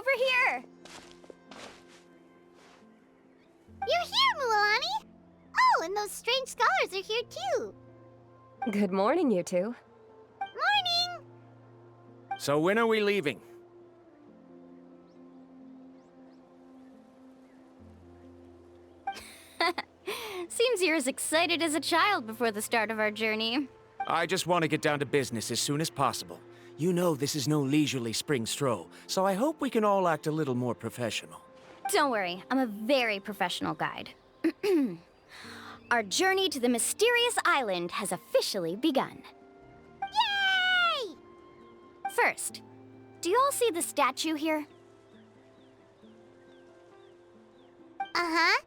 over here! You're here, Mualani! Oh, and those strange scholars are here too! Good morning, you two. Morning! So when are we leaving? Seems you're as excited as a child before the start of our journey. I just want to get down to business as soon as possible. You know this is no leisurely spring stroll, so I hope we can all act a little more professional. Don't worry, I'm a very professional guide. Our journey to the mysterious island has officially begun. Yay! First, do you all see the statue here? Uh-huh.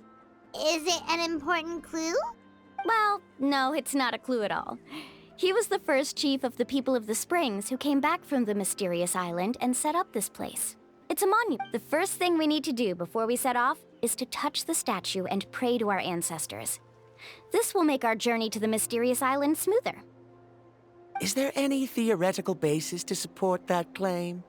Is it an important clue? Well, no, it's not a clue at all. He was the first chief of the people of the Springs who came back from the mysterious island and set up this place. It's a monument. The first thing we need to do before we set off is to touch the statue and pray to our ancestors. This will make our journey to the mysterious island smoother. Is there any theoretical basis to support that claim?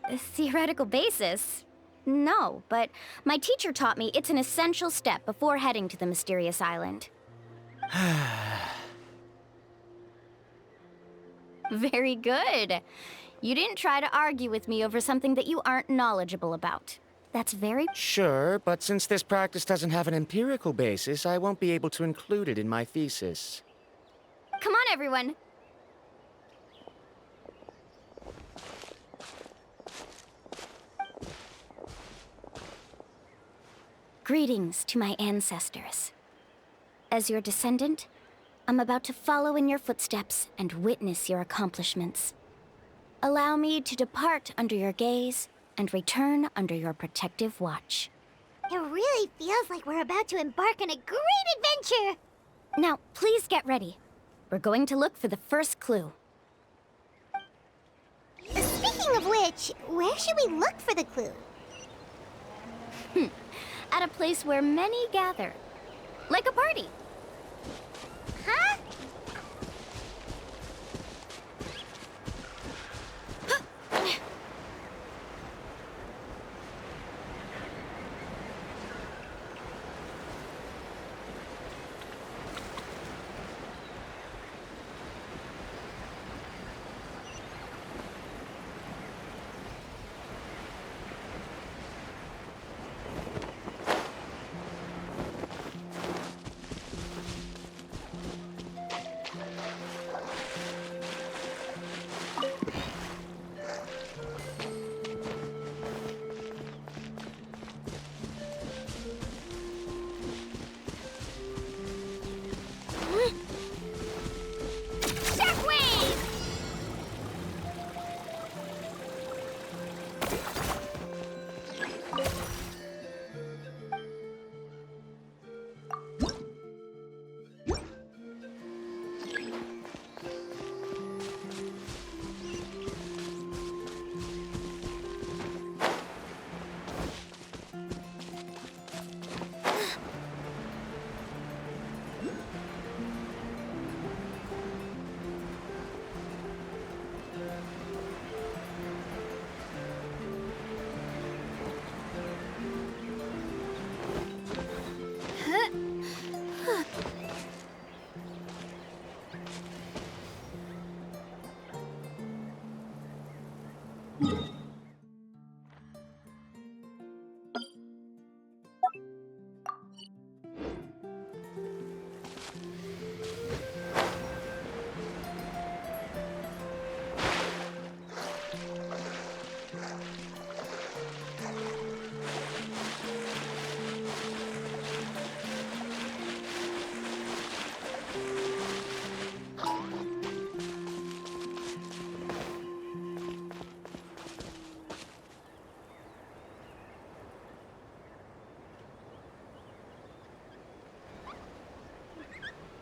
A theoretical basis? No, but my teacher taught me it's an essential step before heading to the mysterious island. Very good. You didn't try to argue with me over something that you aren't knowledgeable about. That's very... Sure, but since this practice doesn't have an empirical basis, I won't be able to include it in my thesis. Come on, everyone. Greetings to my ancestors. As your descendant, I'm about to follow in your footsteps and witness your accomplishments. Allow me to depart under your gaze and return under your protective watch. It really feels like we're about to embark on a great adventure! Now, please get ready. We're going to look for the first clue. Speaking of which, where should we look for the clue? At a place where many gather. Like a party. Huh?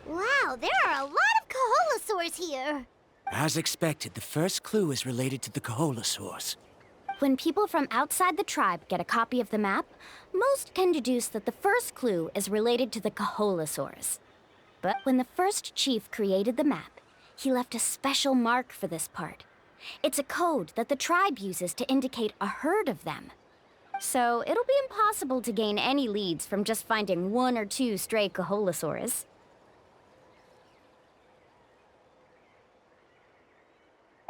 Wow, there are a lot of Kaholasaurs here! As expected, the first clue is related to the Kaholasaurs. When people from outside the tribe get a copy of the map, most can deduce that the first clue is related to the Kaholasaurs. But when the first chief created the map, he left a special mark for this part. It's a code that the tribe uses to indicate a herd of them. So it'll be impossible to gain any leads from just finding one or two stray Kaholosaurs.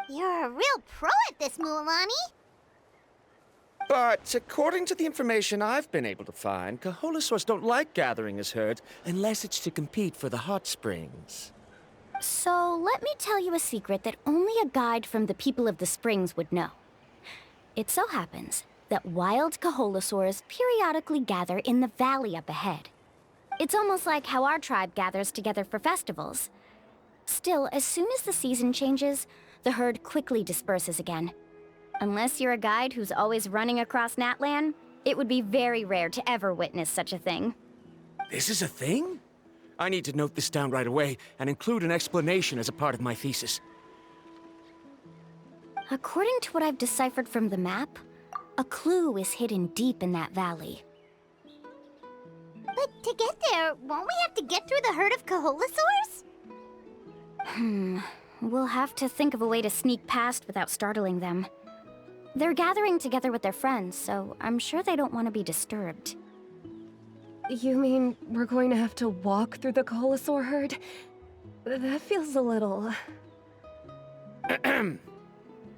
You're a real pro at this, Mualani. But according to the information I've been able to find, Kaholosaurs don't like gathering as herds unless it's to compete for the hot springs. So let me tell you a secret that only a guide from the people of the springs would know. It so happens that wild Kaholosaurs periodically gather in the valley up ahead. It's almost like how our tribe gathers together for festivals. Still, as soon as the season changes, the herd quickly disperses again. Unless you're a guide who's always running across Natlan, it would be very rare to ever witness such a thing. This is a thing? I need to note this down right away and include an explanation as a part of my thesis. According to what I've deciphered from the map, a clue is hidden deep in that valley. But to get there, won't we have to get through the herd of Kaholosaurs? We'll have to think of a way to sneak past without startling them. They're gathering together with their friends, so I'm sure they don't want to be disturbed. You mean we're going to have to walk through the Kaholosaur herd? That feels a little...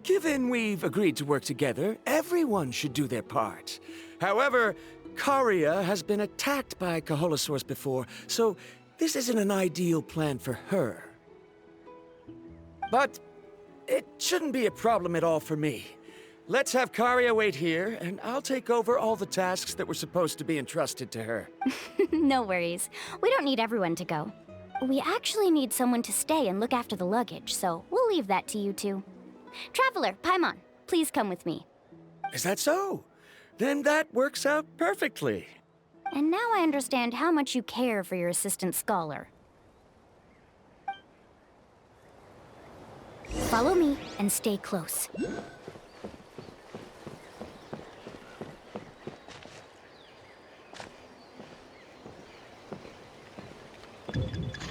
Given we've agreed to work together, everyone should do their part. However, Karia has been attacked by Kaholosaurs before, so this isn't an ideal plan for her. But it shouldn't be a problem at all for me. Let's have Karia wait here, and I'll take over all the tasks that were supposed to be entrusted to her. No worries. We don't need everyone to go. We actually need someone to stay and look after the luggage, so we'll leave that to you two. Traveler, Paimon, please come with me. Is that so? Then that works out perfectly. And now I understand how much you care for your assistant scholar. Follow me and stay close.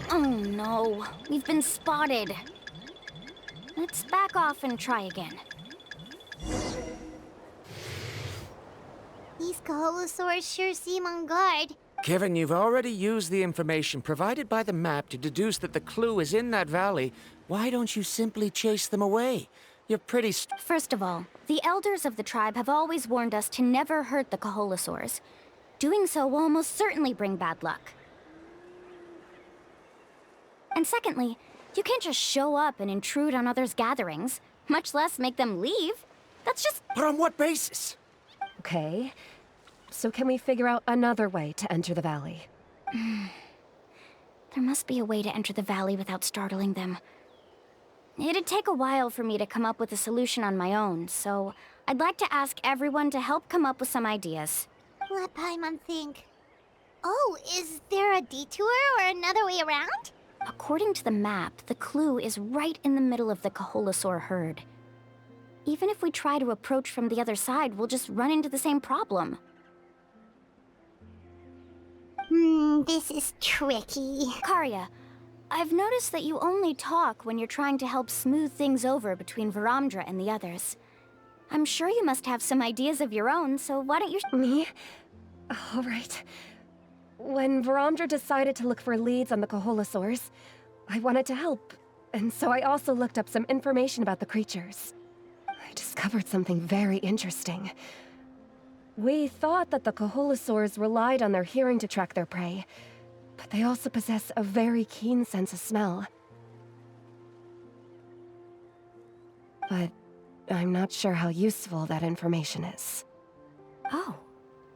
Oh no, we've been spotted. Let's back off and try again. These Kaholosaurs sure seem on guard. Given you've already used the information provided by the map to deduce that the clue is in that valley, why don't you simply chase them away? You're pretty First of all, the elders of the tribe have always warned us to never hurt the Kaholosaurs. Doing so will almost certainly bring bad luck. And secondly, you can't just show up and intrude on others' gatherings, much less make them leave. That's just... But on what basis? Okay. So can we figure out another way to enter the valley? There must be a way to enter the valley without startling them. It'd take a while for me to come up with a solution on my own, so I'd like to ask everyone to help come up with some ideas. Let Paimon think. Oh, is there a detour or another way around? According to the map, the clue is right in the middle of the Kaholosaur herd. Even if we try to approach from the other side, we'll just run into the same problem. This is tricky. Karia, I've noticed that you only talk when you're trying to help smooth things over between Varamdra and the others. I'm sure you must have some ideas of your own, so why don't you... Me? All right. When Varamdra decided to look for leads on the Kaholosaurs, I wanted to help, and so I also looked up some information about the creatures. I discovered something very interesting. We thought that the Kaholosaurs relied on their hearing to track their prey, but they also possess a very keen sense of smell. But I'm not sure how useful that information is. Oh.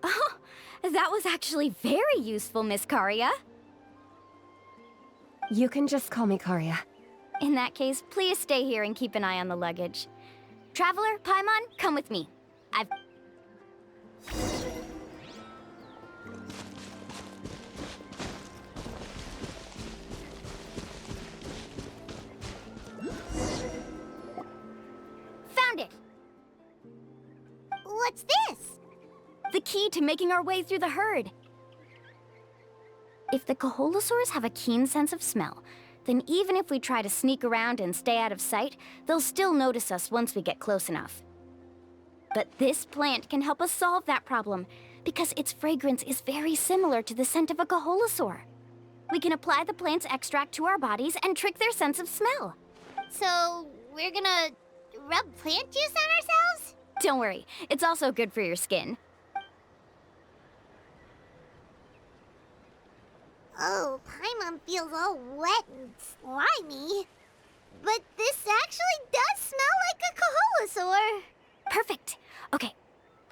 Oh, that was actually very useful, Miss Karia. You can just call me Karia. In that case, please stay here and keep an eye on the luggage. Traveler, Paimon, come with me. I've... Found it! What's this? The key to making our way through the herd. If the Kaholosaurs have a keen sense of smell, then even if we try to sneak around and stay out of sight, they'll still notice us once we get close enough. But this plant can help us solve that problem, because its fragrance is very similar to the scent of a Kaholosaur. We can apply the plant's extract to our bodies and trick their sense of smell. So, we're gonna rub plant juice on ourselves? Don't worry, it's also good for your skin. Oh, Paimon feels all wet and slimy. But this actually does smell like a Kaholosaur. Perfect. Okay,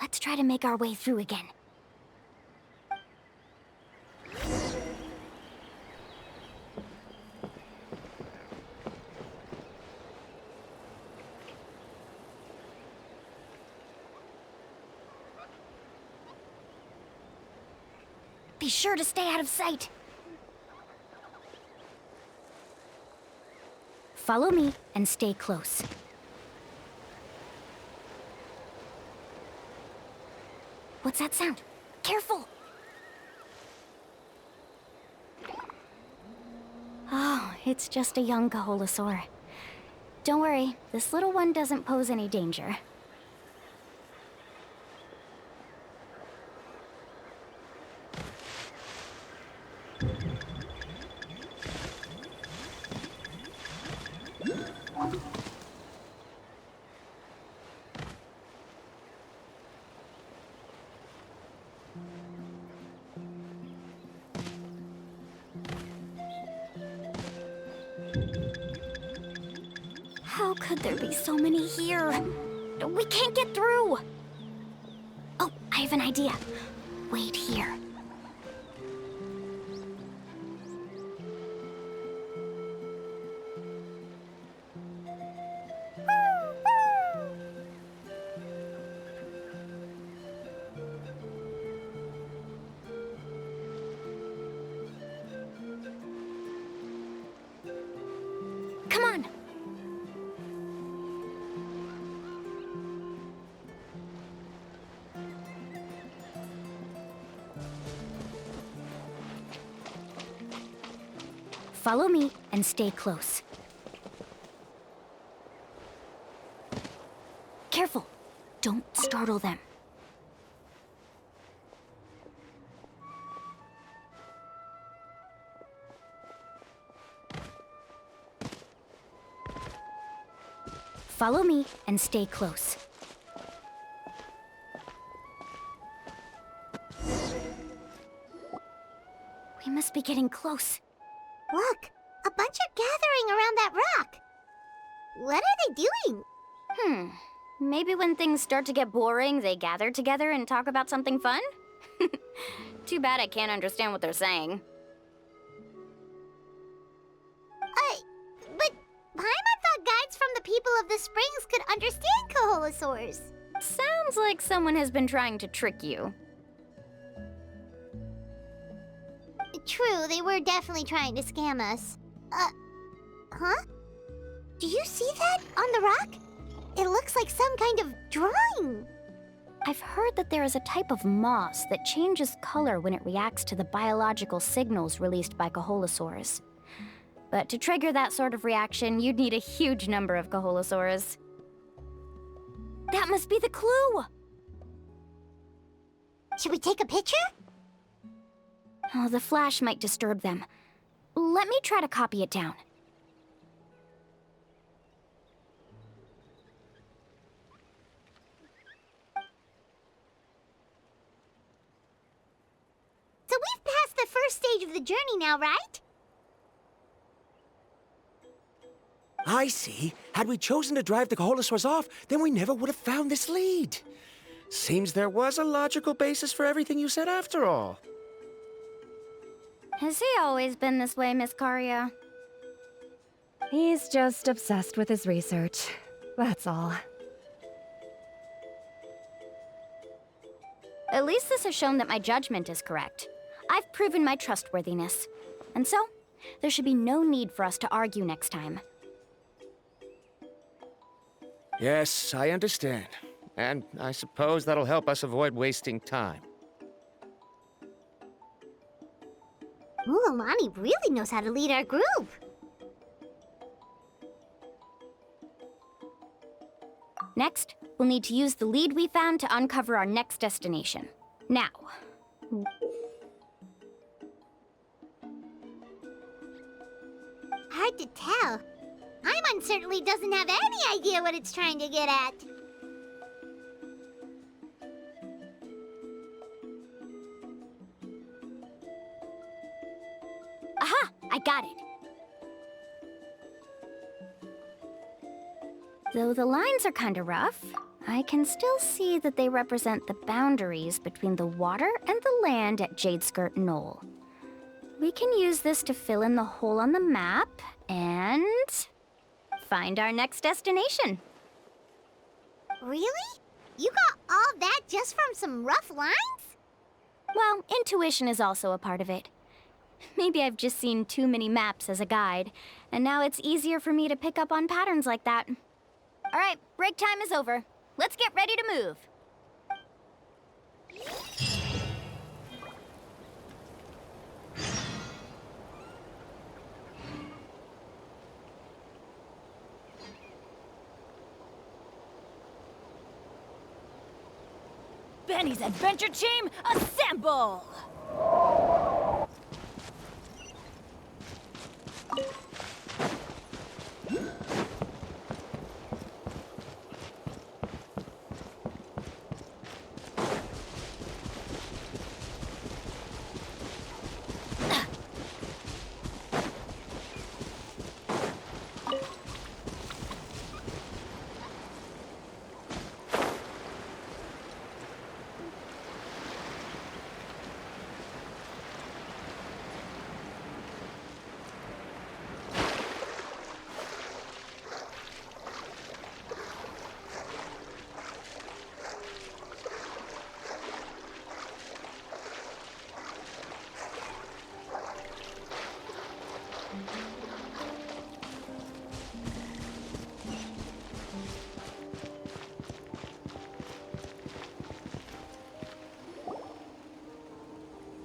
let's try to make our way through again. Be sure to stay out of sight. Follow me and stay close. What's that sound? Careful! Oh, it's just a young Kaholosaur. Don't worry, this little one doesn't pose any danger. How could there be so many here? We can't get through! Oh, I have an idea. Wait here. Come on! Follow me and stay close. Careful! Don't startle them. Follow me and stay close. We must be getting close. Look, a bunch are gathering around that rock. What are they doing? Maybe when things start to get boring, they gather together and talk about something fun? Too bad I can't understand what they're saying. But Paimon thought guides from the people of the springs could understand Kaholosaurs. Sounds like someone has been trying to trick you. True, they were definitely trying to scam us. Huh? Do you see that on the rock? It looks like some kind of drawing. I've heard that there is a type of moss that changes color when it reacts to the biological signals released by Kaholosaurs. But to trigger that sort of reaction, you'd need a huge number of Kaholosaurs. That must be the clue! Should we take a picture? Oh, the flash might disturb them. Let me try to copy it down. So we've passed the first stage of the journey now, right? I see. Had we chosen to drive the Kaholosaurs off, then we never would have found this lead. Seems there was a logical basis for everything you said after all. Has he always been this way, Miss Karia? He's just obsessed with his research. That's all. At least this has shown that my judgment is correct. I've proven my trustworthiness. And so, there should be no need for us to argue next time. Yes, I understand. And I suppose that'll help us avoid wasting time. Mualani really knows how to lead our group. Next, we'll need to use the lead we found to uncover our next destination. Now, Hard to tell. Paimon certainly doesn't have any idea what it's trying to get at. aha! I got it. Though the lines are kinda rough, I can still see that they represent the boundaries between the water and the land at Jadeskirt Knoll. We can use this to fill in the hole on the map and find our next destination. Really? You got all that just from some rough lines? Well, intuition is also a part of it. Maybe I've just seen too many maps as a guide, and now it's easier for me to pick up on patterns like that. All right, break time is over. Let's get ready to move. Benny's adventure team, assemble!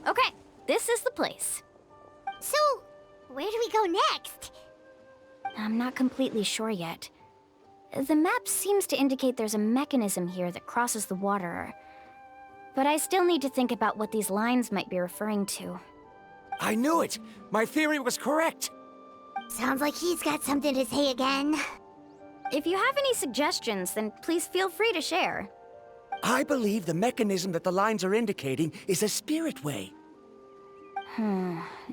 Okay, this is the place. So, where do we go next? I'm not completely sure yet. The map seems to indicate there's a mechanism here that crosses the water. But I still need to think about what these lines might be referring to. I knew it! My theory was correct! Sounds like he's got something to say again. If you have any suggestions, then please feel free to share. I believe the mechanism that the lines are indicating is a spirit way.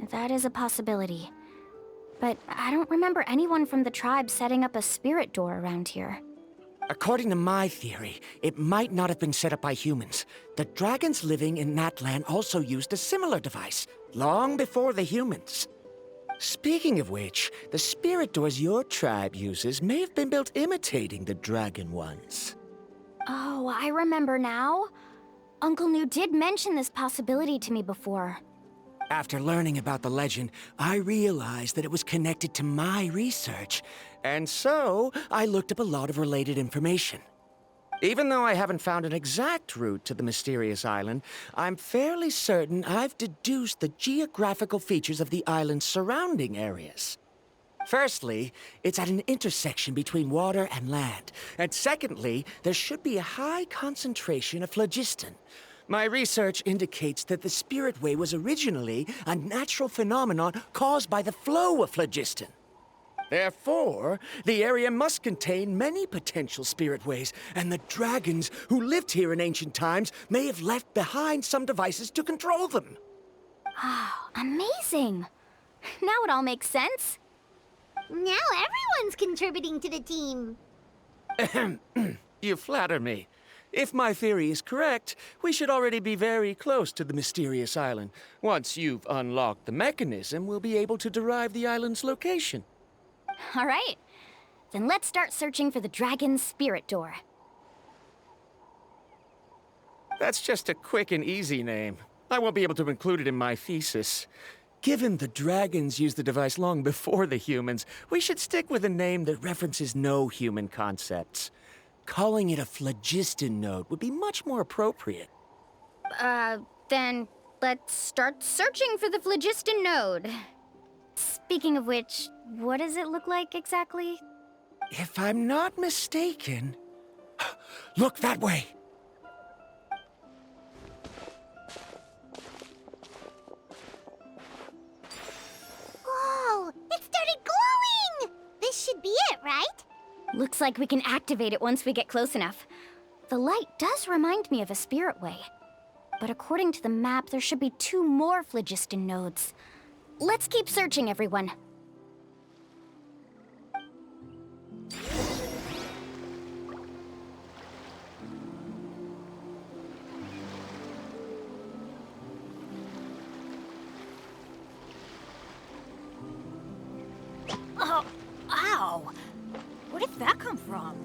That is a possibility. But I don't remember anyone from the tribe setting up a spirit door around here. According to my theory, it might not have been set up by humans. The dragons living in that land also used a similar device, long before the humans. Speaking of which, the spirit doors your tribe uses may have been built imitating the dragon ones. Oh, I remember now. Uncle New did mention this possibility to me before. After learning about the legend, I realized that it was connected to my research, and so I looked up a lot of related information. Even though I haven't found an exact route to the mysterious island, I'm fairly certain I've deduced the geographical features of the island's surrounding areas. Firstly, it's at an intersection between water and land, and secondly, there should be a high concentration of phlogiston. My research indicates that the Spirit Way was originally a natural phenomenon caused by the flow of phlogiston. Therefore, the area must contain many potential Spirit Ways, and the dragons who lived here in ancient times may have left behind some devices to control them. Oh, amazing! Now it all makes sense. Now everyone's contributing to the team. You flatter me. If my theory is correct, we should already be very close to the mysterious island. Once you've unlocked the mechanism, we'll be able to derive the island's location. All right. Then let's start searching for the dragon's spirit door. That's just a quick and easy name. I won't be able to include it in my thesis. Given the dragons used the device long before the humans, we should stick with a name that references no human concepts. Calling it a phlogiston node would be much more appropriate. Then let's start searching for the phlogiston node. Speaking of which, what does it look like exactly? If I'm not mistaken, Look that way! Whoa! It started glowing! This should be it, right? Looks like we can activate it once we get close enough. The light does remind me of a spirit way. But according to the map, there should be 2 more phlogiston nodes. Let's keep searching, everyone. Oh, ow! Where did that come from?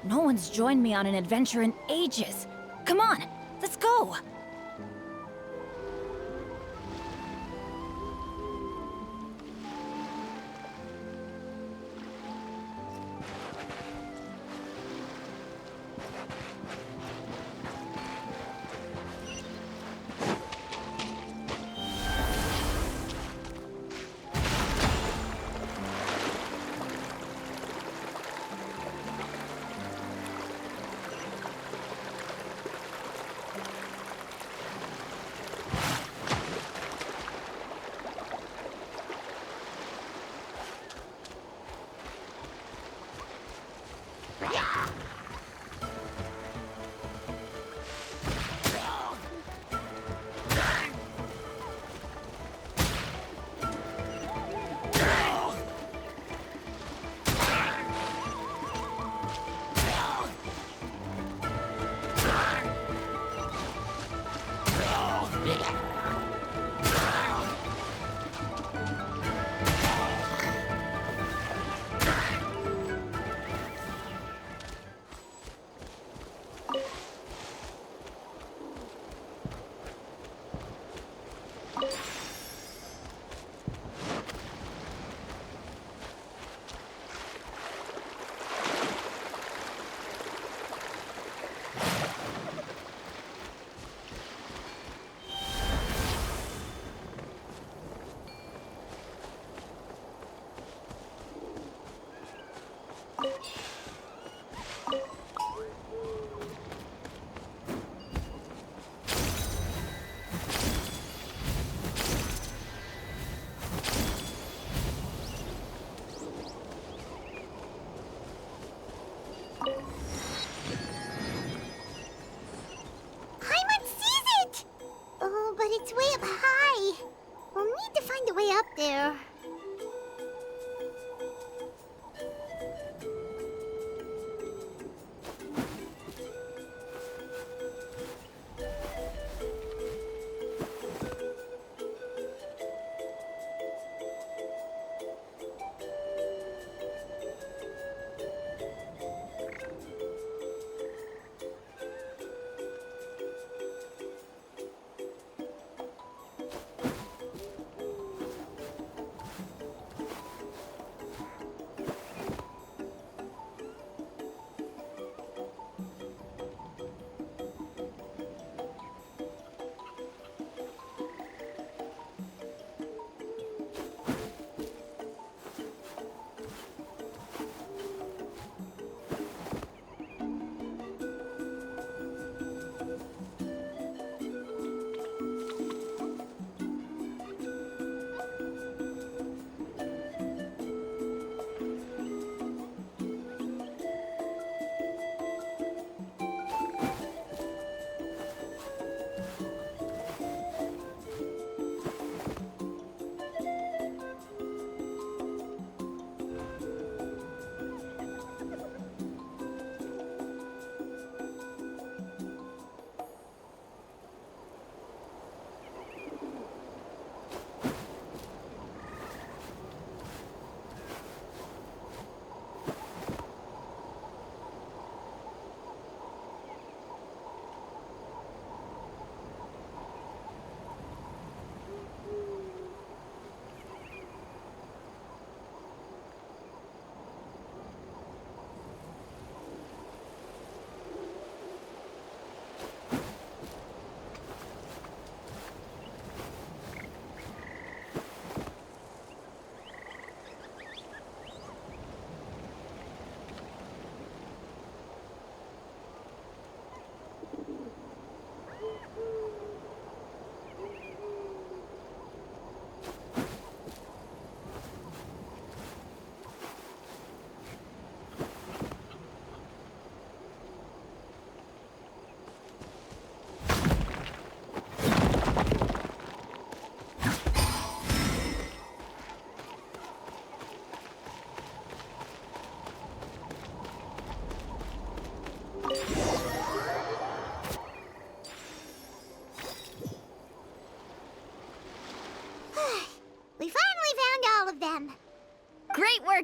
No one's joined me on an adventure in ages. Come on, let's go!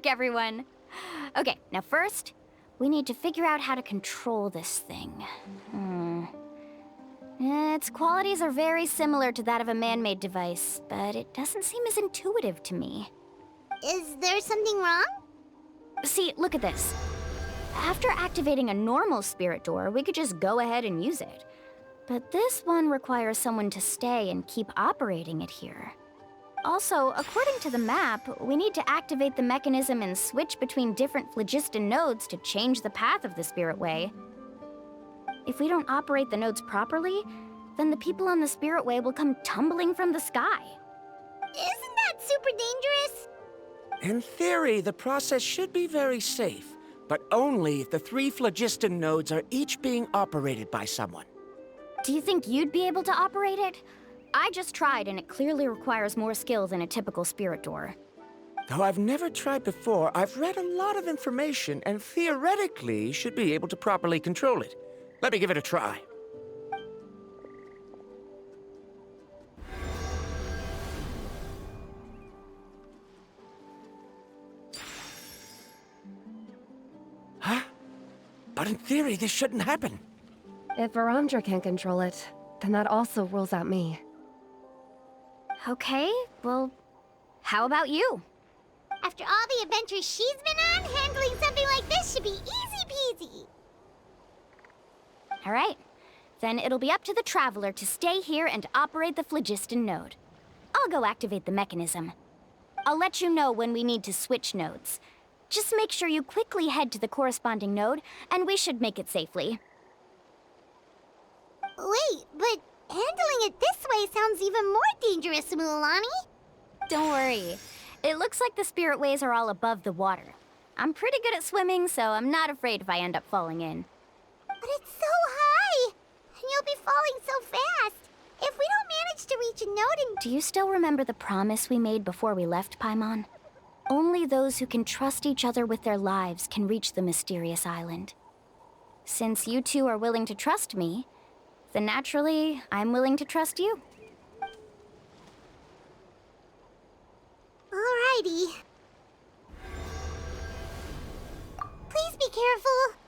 work, everyone. Okay, now first, we need to figure out how to control this thing. Its qualities are very similar to that of a man-made device, but it doesn't seem as intuitive to me. Is there something wrong? See, look at this. After activating a normal spirit door, we could just go ahead and use it. But this one requires someone to stay and keep operating it here. Also, according to the map, we need to activate the mechanism and switch between different phlogiston nodes to change the path of the spirit way. If we don't operate the nodes properly, then the people on the spirit way will come tumbling from the sky. Isn't that super dangerous? In theory, the process should be very safe, but only if the 3 phlogiston nodes are each being operated by someone. Do you think you'd be able to operate it? I just tried, and it clearly requires more skill than a typical spirit door. Though I've never tried before, I've read a lot of information and theoretically should be able to properly control it. Let me give it a try. Huh? But in theory, this shouldn't happen. If Varamdra can't control it, then that also rules out me. Okay, well, how about you? After all the adventures she's been on, handling something like this should be easy peasy. All right, then it'll be up to the Traveler to stay here and operate the phlogiston node. I'll go activate the mechanism. I'll let you know when we need to switch nodes. Just make sure you quickly head to the corresponding node, and we should make it safely. Wait, but handling it this way sounds even more dangerous, Mualani. Don't worry. It looks like the spirit ways are all above the water. I'm pretty good at swimming, so I'm not afraid if I end up falling in. But it's so high, and you'll be falling so fast. If we don't manage to reach a node and... Do you still remember the promise we made before we left, Paimon? Only those who can trust each other with their lives can reach the mysterious island. Since you two are willing to trust me, then naturally, I'm willing to trust you. Alrighty. Please be careful.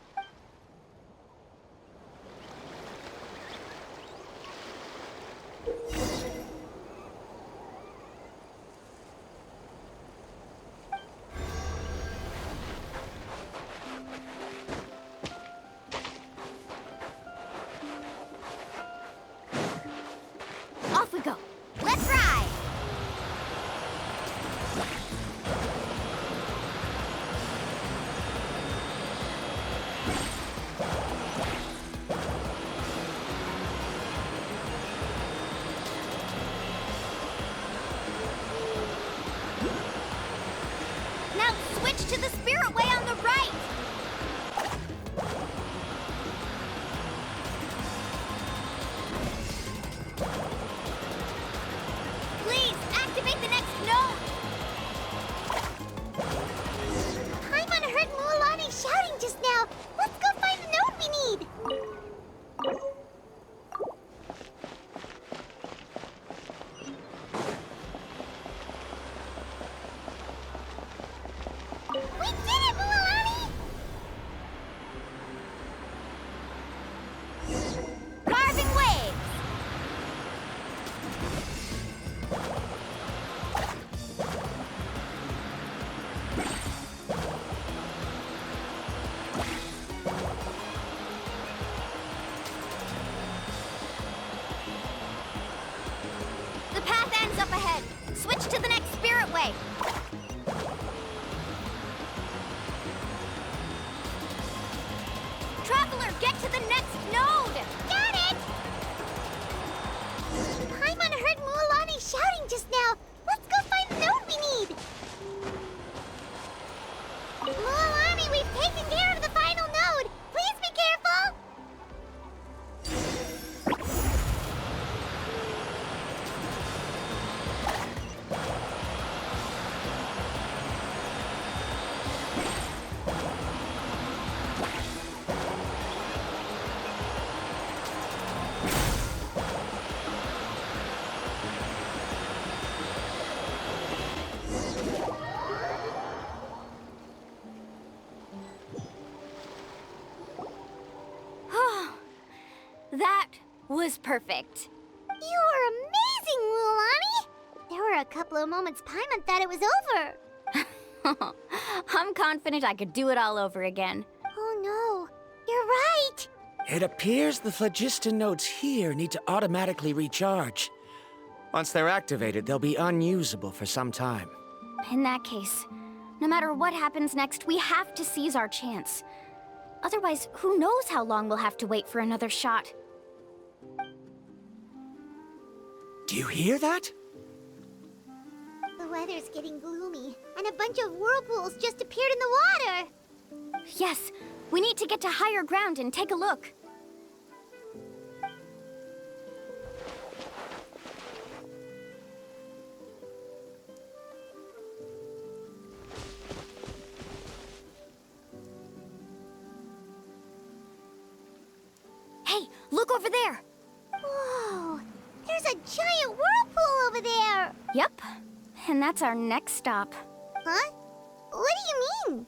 Off we go. Let's ride! Now switch to the spirit way on the right! Please, activate the next node! Paimon heard Mualani shouting just now. Let's go find the node we need. We did it, Mualani! Carving waves! The path ends up ahead. Switch to the next spirit way. Traveler, get to the next node! Got it! Paimon heard Mualani shouting just now. Let's go find the node we need. Mualani, we've taken care of the final node. Please be careful. was perfect. You were amazing, Mualani! There were a couple of moments Paimon thought it was over. I'm confident I could do it all over again. Oh no, you're right! It appears the phlogiston nodes here need to automatically recharge. Once they're activated, they'll be unusable for some time. In that case, no matter what happens next, we have to seize our chance. Otherwise, who knows how long we'll have to wait for another shot. Do you hear that? The weather's getting gloomy, and a bunch of whirlpools just appeared in the water! Yes, we need to get to higher ground and take a look. Hey, look over there! Whoa! There's a giant whirlpool over there! Yep, and that's our next stop. Huh? What do you mean?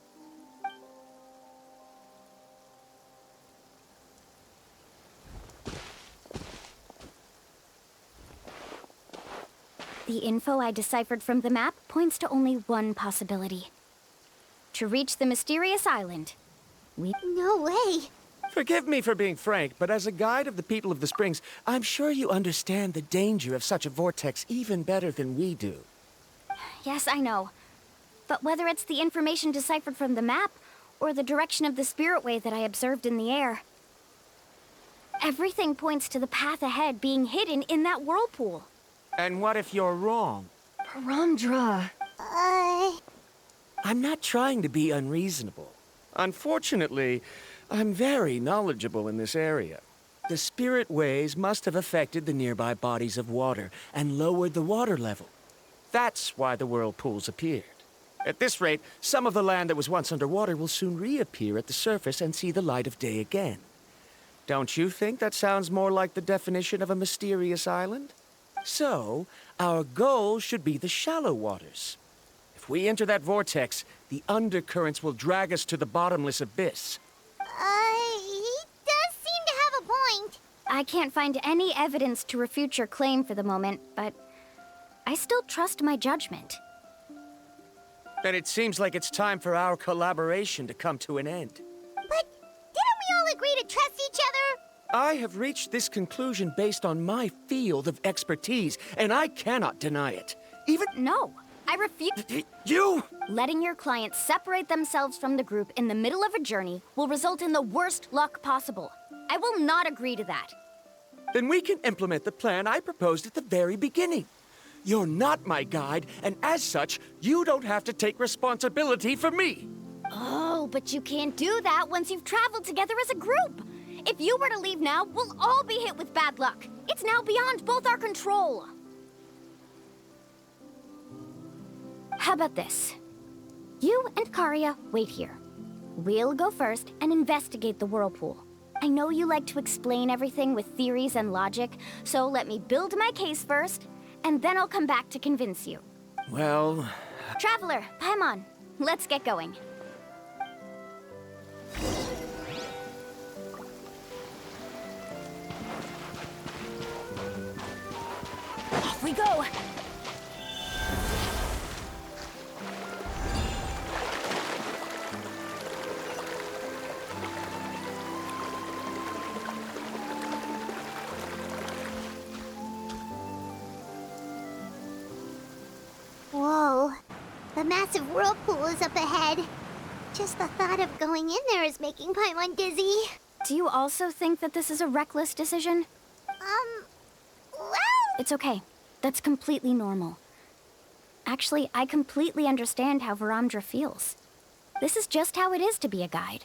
The info I deciphered from the map points to only one possibility. To reach the mysterious island, we... No way! Forgive me for being frank, but as a guide of the people of the Springs, I'm sure you understand the danger of such a vortex even better than we do. Yes, I know. But whether it's the information deciphered from the map, or the direction of the spirit wave that I observed in the air, everything points to the path ahead being hidden in that whirlpool. And what if you're wrong? Paramdra. I'm not trying to be unreasonable. Unfortunately, I'm very knowledgeable in this area. The spirit waves must have affected the nearby bodies of water and lowered the water level. That's why the whirlpools appeared. At this rate, some of the land that was once underwater will soon reappear at the surface and see the light of day again. Don't you think that sounds more like the definition of a mysterious island? So, our goal should be the shallow waters. If we enter that vortex, the undercurrents will drag us to the bottomless abyss. He does seem to have a point. I can't find any evidence to refute your claim for the moment, but I still trust my judgment. Then it seems like it's time for our collaboration to come to an end. But didn't we all agree to trust each other? I have reached this conclusion based on my field of expertise, and I cannot deny it. Even... No, I refuse. You! Letting your clients separate themselves from the group in the middle of a journey will result in the worst luck possible. I will not agree to that. Then we can implement the plan I proposed at the very beginning. You're not my guide, and as such, you don't have to take responsibility for me. Oh, but you can't do that once you've traveled together as a group. If you were to leave now, we'll all be hit with bad luck. It's now beyond both our control. How about this? You and Karia wait here. We'll go first and investigate the whirlpool. I know you like to explain everything with theories and logic, so let me build my case first, and then I'll come back to convince you. Well... Traveler, Paimon, let's get going. Off we go! Whoa. The massive whirlpool is up ahead. Just the thought of going in there is making Paimon dizzy. Do you also think that this is a reckless decision? Well... It's okay. That's completely normal. Actually, I completely understand how Varamdra feels. This is just how it is to be a guide.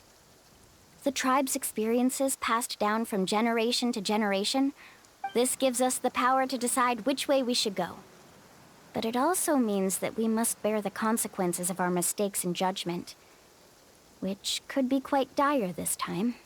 The tribe's experiences passed down from generation to generation. This gives us the power to decide which way we should go. But it also means that we must bear the consequences of our mistakes and judgment, which could be quite dire this time.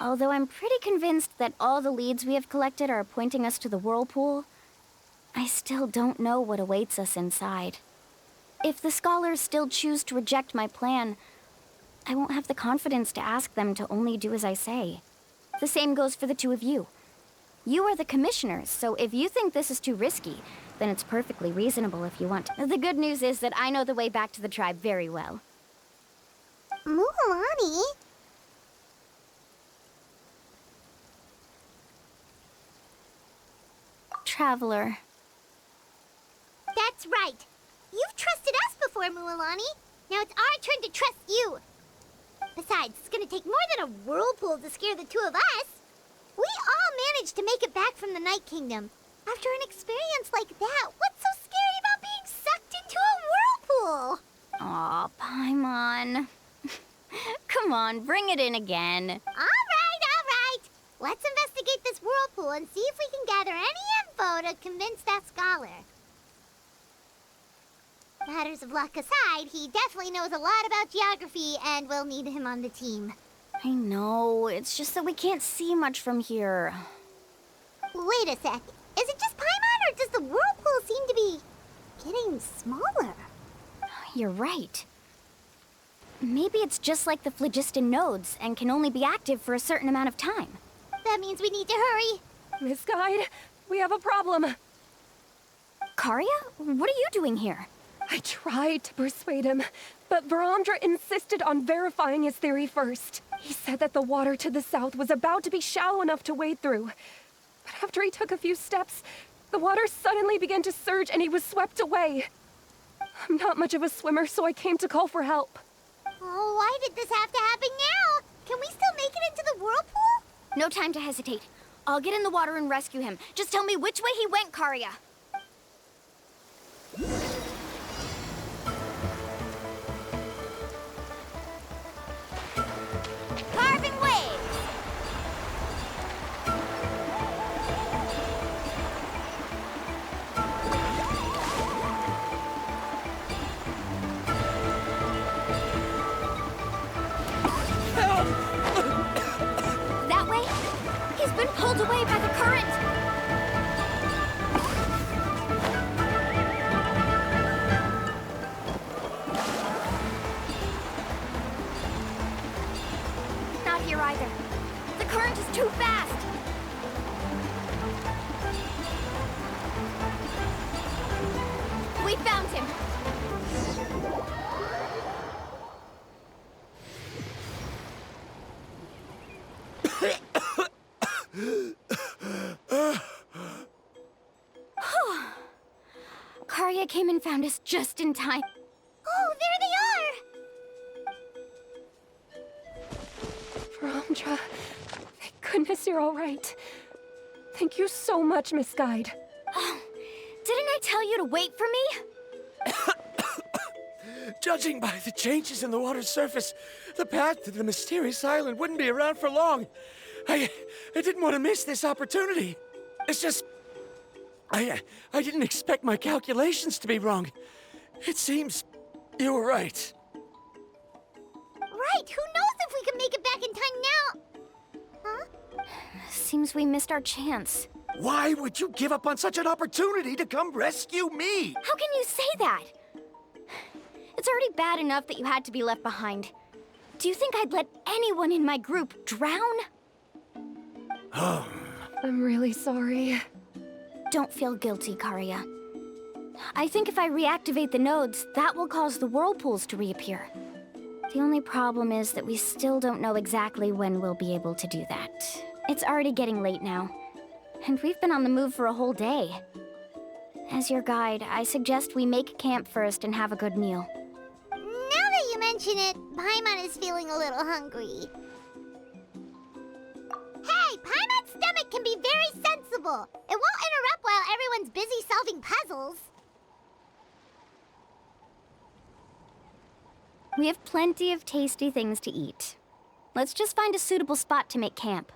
Although I'm pretty convinced that all the leads we have collected are pointing us to the whirlpool, I still don't know what awaits us inside. If the scholars still choose to reject my plan, I won't have the confidence to ask them to only do as I say. The same goes for the two of you. You are the commissioners, so if you think this is too risky, then it's perfectly reasonable if you want to. The good news is that I know the way back to the tribe very well. Mualani? Traveler. That's right. You've trusted us before, Mualani. Now it's our turn to trust you. Besides, it's gonna take more than a whirlpool to scare the two of us. We all managed to make it back from the Night Kingdom. After an experience like that, what's so scary about being sucked into a whirlpool? Aw, Paimon. Come on, bring it in again. All right. Let's investigate this whirlpool and see if we can gather any info to convince that scholar. Matters of luck aside, he definitely knows a lot about geography, and we'll need him on the team. I know, it's just that we can't see much from here. Wait a sec. Is it just Paimon, or does the whirlpool seem to be getting smaller? You're right. Maybe it's just like the phlogiston nodes and can only be active for a certain amount of time. That means we need to hurry. Miss Guide, we have a problem. Karia? What are you doing here? I tried to persuade him, but Varandra insisted on verifying his theory first. He said that the water to the south was about to be shallow enough to wade through. But after he took a few steps, the water suddenly began to surge and he was swept away. I'm not much of a swimmer, so I came to call for help. Oh, why did this have to happen now? Can we still make it into the whirlpool? No time to hesitate. I'll get in the water and rescue him. Just tell me which way he went, Karia. Carving waves! That way? He's been pulled away by the current! Not here either. The current is too fast! We found him! Karia came and found us just in time. Oh, there they are! Varandra, thank goodness you're all right. Thank you so much, Miss Guide. Oh, didn't I tell you to wait for me? Judging by the changes in the water's surface, the path to the mysterious island wouldn't be around for long. I didn't want to miss this opportunity. It's just... I didn't expect my calculations to be wrong. It seems you were right. Right, who knows if we can make it back in time now? Huh? Seems we missed our chance. Why would you give up on such an opportunity to come rescue me? How can you say that? It's already bad enough that you had to be left behind. Do you think I'd let anyone in my group drown? I'm really sorry. Don't feel guilty, Karia. I think if I reactivate the nodes, that will cause the whirlpools to reappear. The only problem is that we still don't know exactly when we'll be able to do that. It's already getting late now, and we've been on the move for a whole day. As your guide, I suggest we make camp first and have a good meal. Now that you mention it, Paimon is feeling a little hungry. Hey, Paimon's stomach can be very sensible. It won't interrupt while everyone's busy solving puzzles. We have plenty of tasty things to eat. Let's just find a suitable spot to make camp.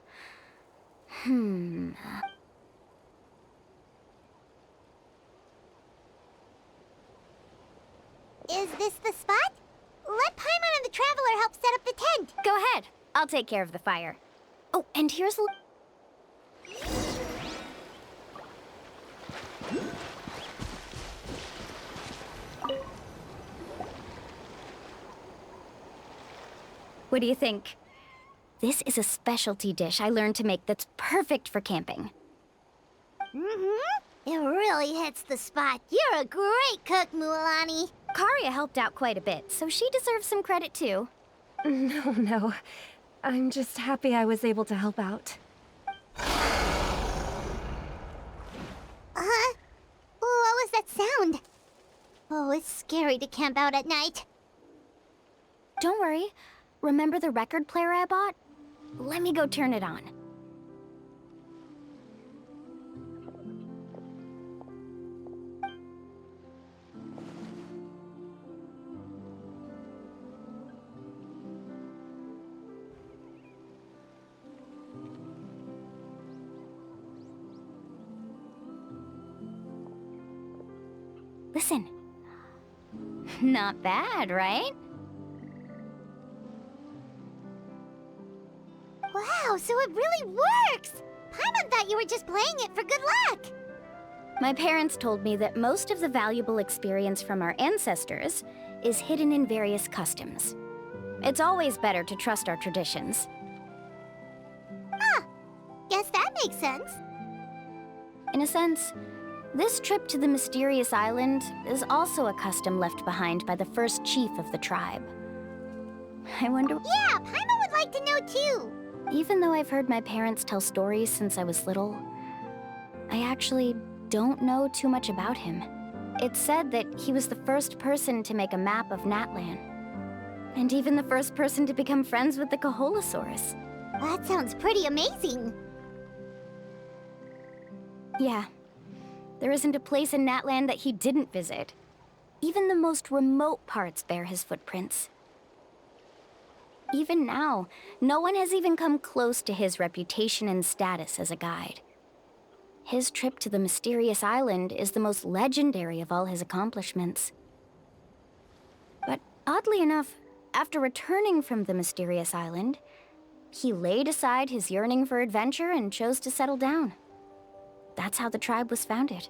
Is this the spot? Let Paimon and the Traveler help set up the tent. Go ahead. I'll take care of the fire. Oh, and here's... What do you think? This is a specialty dish I learned to make that's perfect for camping. Mm-hmm. It really hits the spot. You're a great cook, Mualani. Karia helped out quite a bit, so she deserves some credit too. No. I'm just happy I was able to help out. Uh-huh. What was that sound? Oh, it's scary to camp out at night. Don't worry. Remember the record player I bought? Let me go turn it on. Listen. Not bad, right? Wow, so it really works! Paimon thought you were just playing it for good luck! My parents told me that most of the valuable experience from our ancestors is hidden in various customs. It's always better to trust our traditions. Guess that makes sense. In a sense, this trip to the mysterious island is also a custom left behind by the first chief of the tribe. I wonder... Yeah, Paimon would like to know too. Even though I've heard my parents tell stories since I was little, I actually don't know too much about him. It's said that he was the first person to make a map of Natlan, and even the first person to become friends with the Kaholosaurus. That sounds pretty amazing. Yeah, there isn't a place in Natlan that he didn't visit. Even the most remote parts bear his footprints. Even now, no one has even come close to his reputation and status as a guide. His trip to the mysterious island is the most legendary of all his accomplishments. But oddly enough, after returning from the mysterious island, he laid aside his yearning for adventure and chose to settle down. That's how the tribe was founded.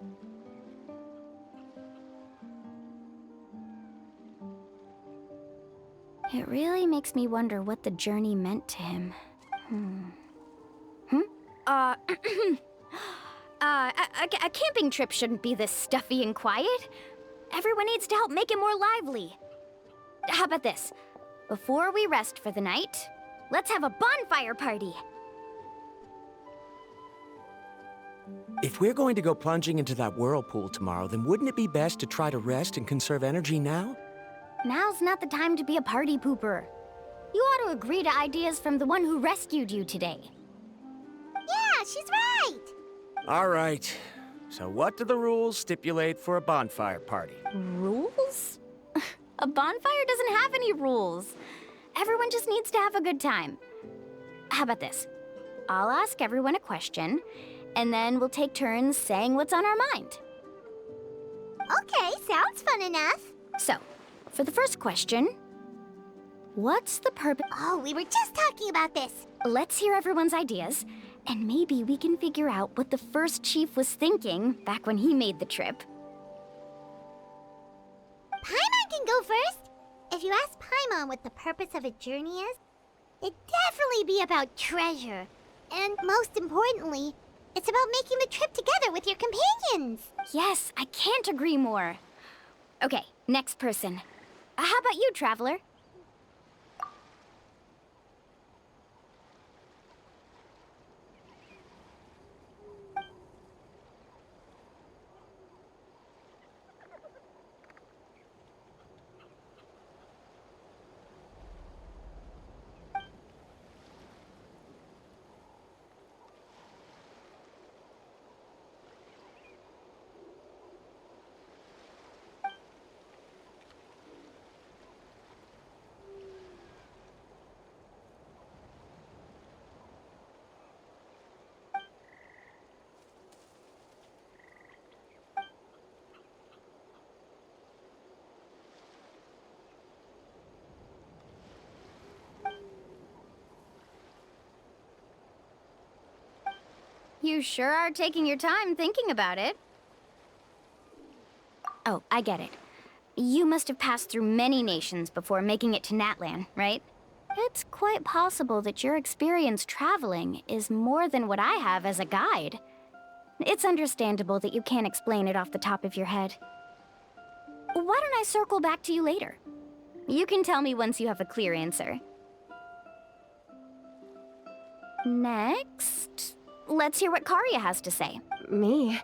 It really makes me wonder what the journey meant to him. A camping trip shouldn't be this stuffy and quiet. Everyone needs to help make it more lively. How about this? Before we rest for the night, let's have a bonfire party. If we're going to go plunging into that whirlpool tomorrow, then wouldn't it be best to try to rest and conserve energy now? Now's not the time to be a party pooper. You ought to agree to ideas from the one who rescued you today. Yeah, she's right. All right. So what do the rules stipulate for a bonfire party? Rules? A bonfire doesn't have any rules. Everyone just needs to have a good time. How about this? I'll ask everyone a question, and then we'll take turns saying what's on our mind. Okay, sounds fun enough. So, for the first question, what's the purpose? Oh, we were just talking about this. Let's hear everyone's ideas, and maybe we can figure out what the first chief was thinking back when he made the trip. Paimon can go first. If you ask Paimon what the purpose of a journey is, it'd definitely be about treasure. And most importantly, it's about making the trip together with your companions. Yes, I can't agree more. Okay, next person. How about you, Traveler? You sure are taking your time thinking about it. Oh, I get it. You must have passed through many nations before making it to Natlan, right? It's quite possible that your experience traveling is more than what I have as a guide. It's understandable that you can't explain it off the top of your head. Why don't I circle back to you later? You can tell me once you have a clear answer. Next, let's hear what Karya has to say. Me?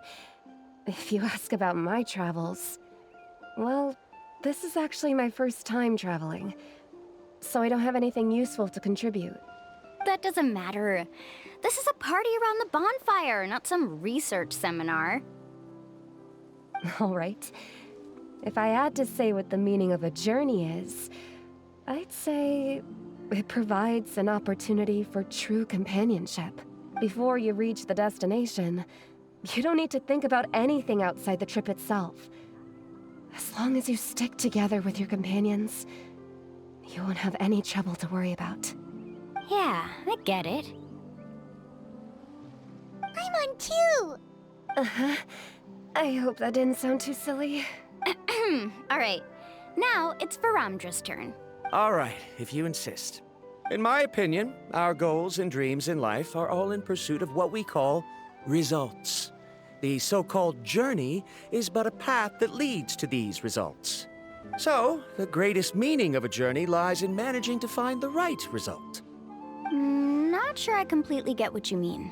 If you ask about my travels... Well, this is actually my first time traveling, so I don't have anything useful to contribute. That doesn't matter. This is a party around the bonfire, not some research seminar. All right. If I had to say what the meaning of a journey is, I'd say it provides an opportunity for true companionship. Before you reach the destination, you don't need to think about anything outside the trip itself. As long as you stick together with your companions, you won't have any trouble to worry about. Yeah, I get it. I'm on too! Uh-huh. I hope that didn't sound too silly. All right. Now it's Varamdra's turn. All right, if you insist. In my opinion, our goals and dreams in life are all in pursuit of what we call results. The so-called journey is but a path that leads to these results. So, the greatest meaning of a journey lies in managing to find the right result. Not sure I completely get what you mean.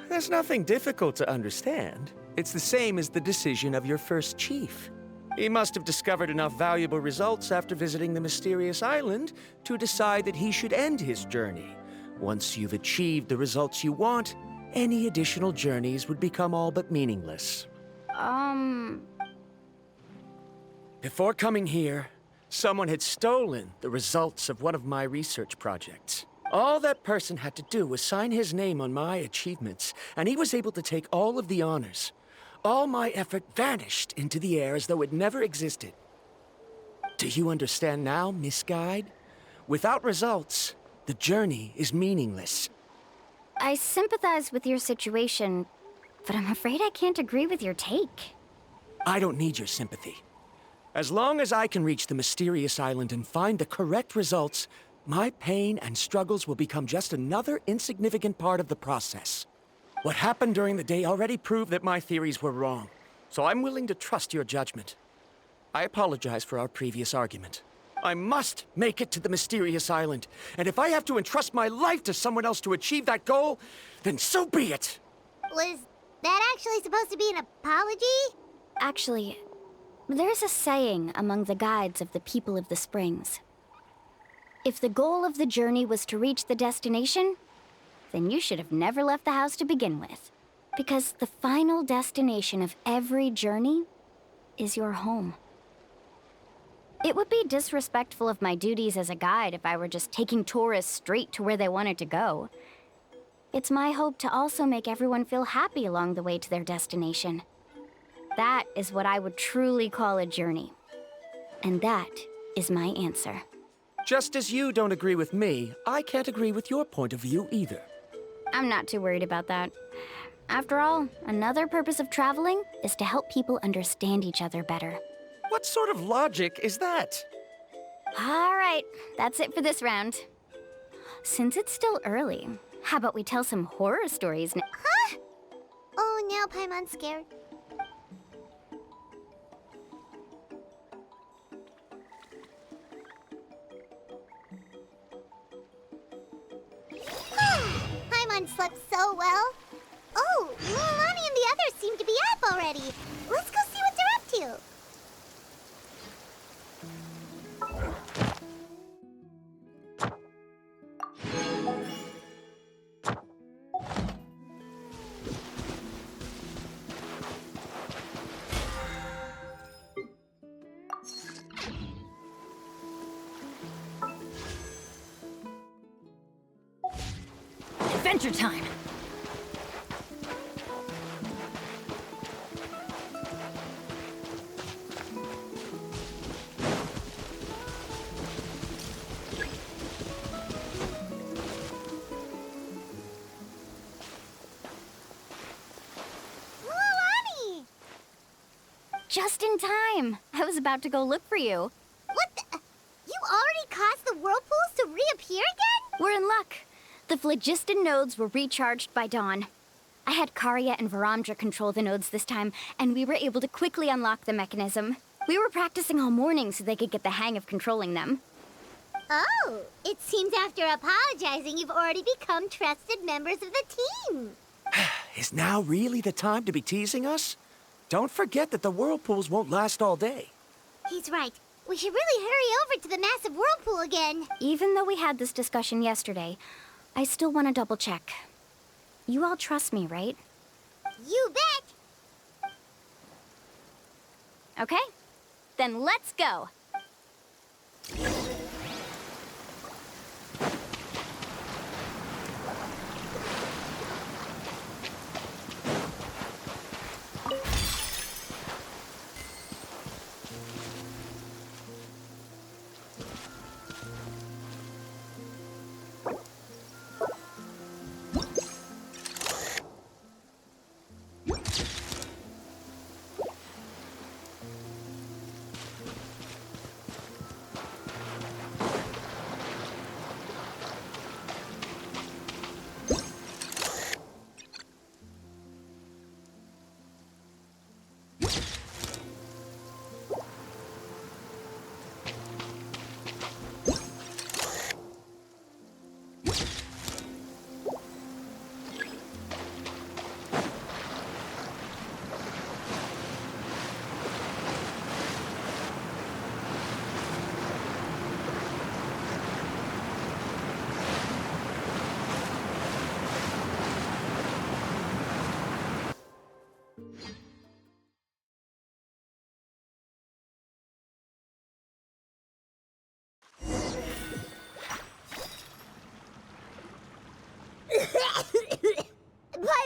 There's nothing difficult to understand. It's the same as the decision of your first chief. He must have discovered enough valuable results after visiting the mysterious island to decide that he should end his journey. Once you've achieved the results you want, any additional journeys would become all but meaningless. Before coming here, someone had stolen the results of one of my research projects. All that person had to do was sign his name on my achievements, and he was able to take all of the honors. All my effort vanished into the air as though it never existed. Do you understand now, Miss Guide? Without results, the journey is meaningless. I sympathize with your situation, but I'm afraid I can't agree with your take. I don't need your sympathy. As long as I can reach the mysterious island and find the correct results, my pain and struggles will become just another insignificant part of the process. What happened during the day already proved that my theories were wrong, so I'm willing to trust your judgment. I apologize for our previous argument. I must make it to the mysterious island, and if I have to entrust my life to someone else to achieve that goal, then so be it! Was that actually supposed to be an apology? Actually, there's a saying among the guides of the people of the springs. If the goal of the journey was to reach the destination, then you should have never left the house to begin with. Because the final destination of every journey is your home. It would be disrespectful of my duties as a guide if I were just taking tourists straight to where they wanted to go. It's my hope to also make everyone feel happy along the way to their destination. That is what I would truly call a journey. And that is my answer. Just as you don't agree with me, I can't agree with your point of view either. I'm not too worried about that. After all, another purpose of traveling is to help people understand each other better. What sort of logic is that? All right, that's it for this round. Since it's still early, how about we tell some horror stories now? Huh? Oh, now Paimon's scared. Paimon slept so well. Oh, Mualani and the others seem to be up already. Let's go see what they're up to. Adventure time! Just in time. I was about to go look for you. What the? You already caused the whirlpools to reappear again? We're in luck. The phlogiston nodes were recharged by dawn. I had Karya and Varamdra control the nodes this time, and we were able to quickly unlock the mechanism. We were practicing all morning so they could get the hang of controlling them. Oh, it seems after apologizing, you've already become trusted members of the team. Is now really the time to be teasing us? Don't forget that the whirlpools won't last all day. He's right. We should really hurry over to the massive whirlpool again. Even though we had this discussion yesterday, I still want to double check. You all trust me, right? You bet. Okay, then let's go.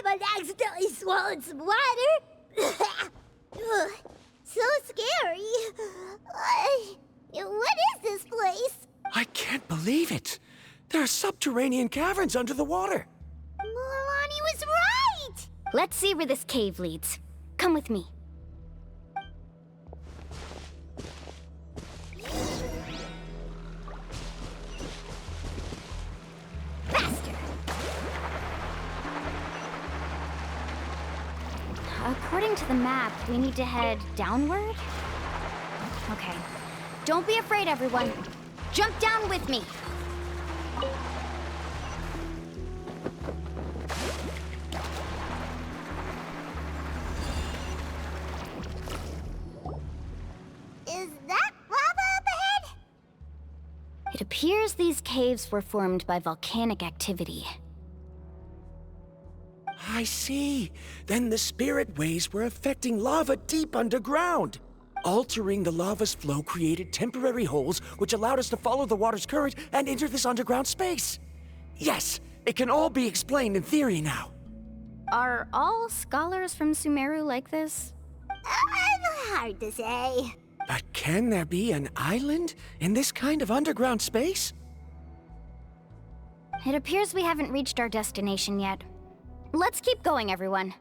Paimon accidentally swallowed some water. Ugh, so scary. What is this place? I can't believe it. There are subterranean caverns under the water. Mualani was right! Let's see where this cave leads. Come with me. Faster! According to the map, we need to head downward? Okay. Don't be afraid, everyone. Jump down with me. Is that lava up ahead? It appears these caves were formed by volcanic activity. I see. Then the spirit waves were affecting lava deep underground. Altering the lava's flow created temporary holes which allowed us to follow the water's current and enter this underground space. Yes, it can all be explained in theory now. Are all scholars from Sumeru like this? Hard to say. But can there be an island in this kind of underground space? It appears we haven't reached our destination yet. Let's keep going, everyone.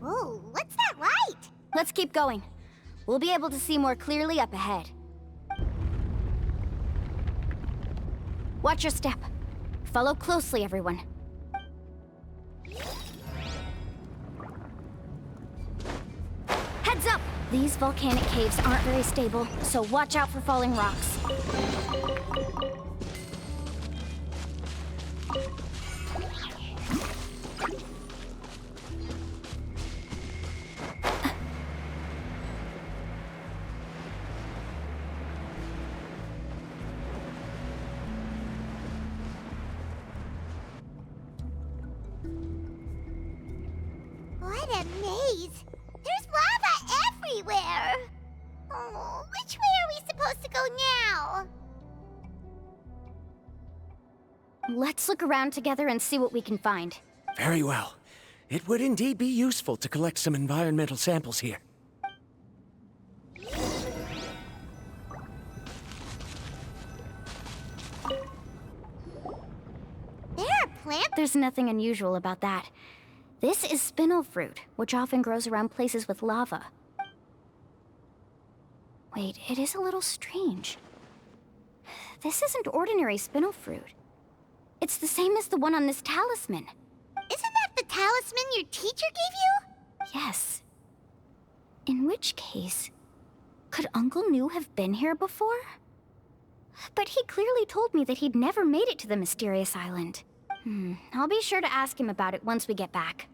Oh, what's that light? Let's keep going. We'll be able to see more clearly up ahead. Watch your step. Follow closely, everyone. Heads up! These volcanic caves aren't very stable, so watch out for falling rocks. What a maze! There's lava everywhere! Oh, which way are we supposed to go now? Let's look around together and see what we can find. Very well. It would indeed be useful to collect some environmental samples here. There are plants. There's nothing unusual about that. This is spinel fruit, which often grows around places with lava. Wait, it is a little strange. This isn't ordinary spinel fruit. It's the same as the one on this talisman. Isn't that the talisman your teacher gave you? Yes. In which case, could Uncle New have been here before? But he clearly told me that he'd never made it to the mysterious island. I'll be sure to ask him about it once we get back.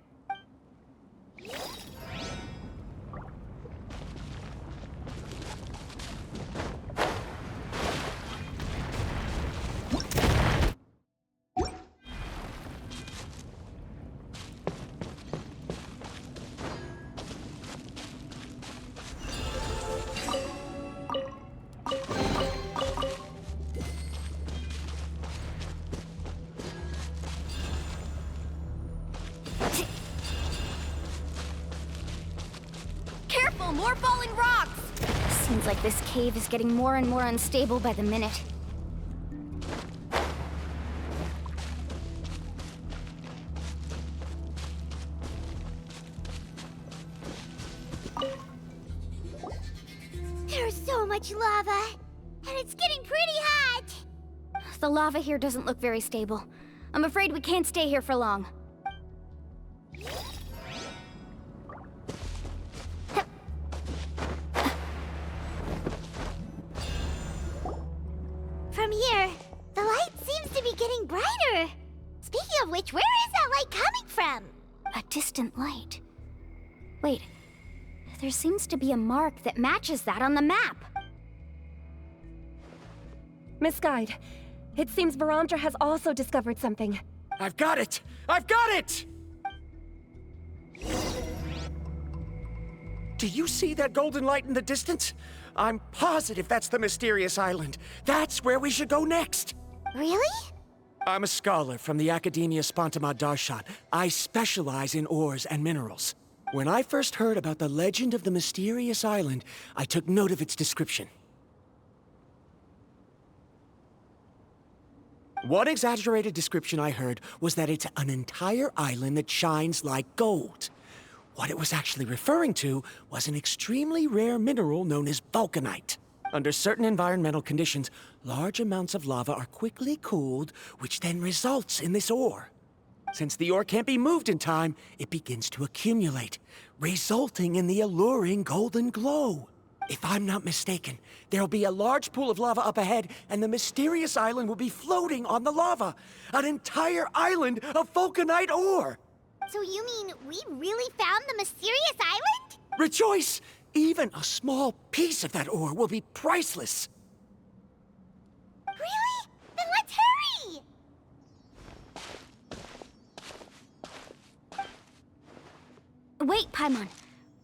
Careful, more falling rocks! Seems like this cave is getting more and more unstable by the minute. There's so much lava, and it's getting pretty hot. The lava here doesn't look very stable. I'm afraid we can't stay here for long. From here, the light seems to be getting brighter. Speaking of which, where is that light coming from? A distant light. Wait, there seems to be a mark that matches that on the map. Miss Guide, it seems Verandra has also discovered something. I've got it! I've got it! Do you see that golden light in the distance? I'm positive that's the mysterious island. That's where we should go next. Really? I'm a scholar from the Academia Spontamad Darshan. I specialize in ores and minerals. When I first heard about the legend of the mysterious island, I took note of its description. One exaggerated description I heard was that it's an entire island that shines like gold. What it was actually referring to was an extremely rare mineral known as vulcanite. Under certain environmental conditions, large amounts of lava are quickly cooled, which then results in this ore. Since the ore can't be moved in time, it begins to accumulate, resulting in the alluring golden glow. If I'm not mistaken, there'll be a large pool of lava up ahead, and the mysterious island will be floating on the lava. An entire island of vulcanite ore! So you mean we really found the mysterious island? Rejoice! Even a small piece of that ore will be priceless. Really? Then let's hurry! Wait, Paimon.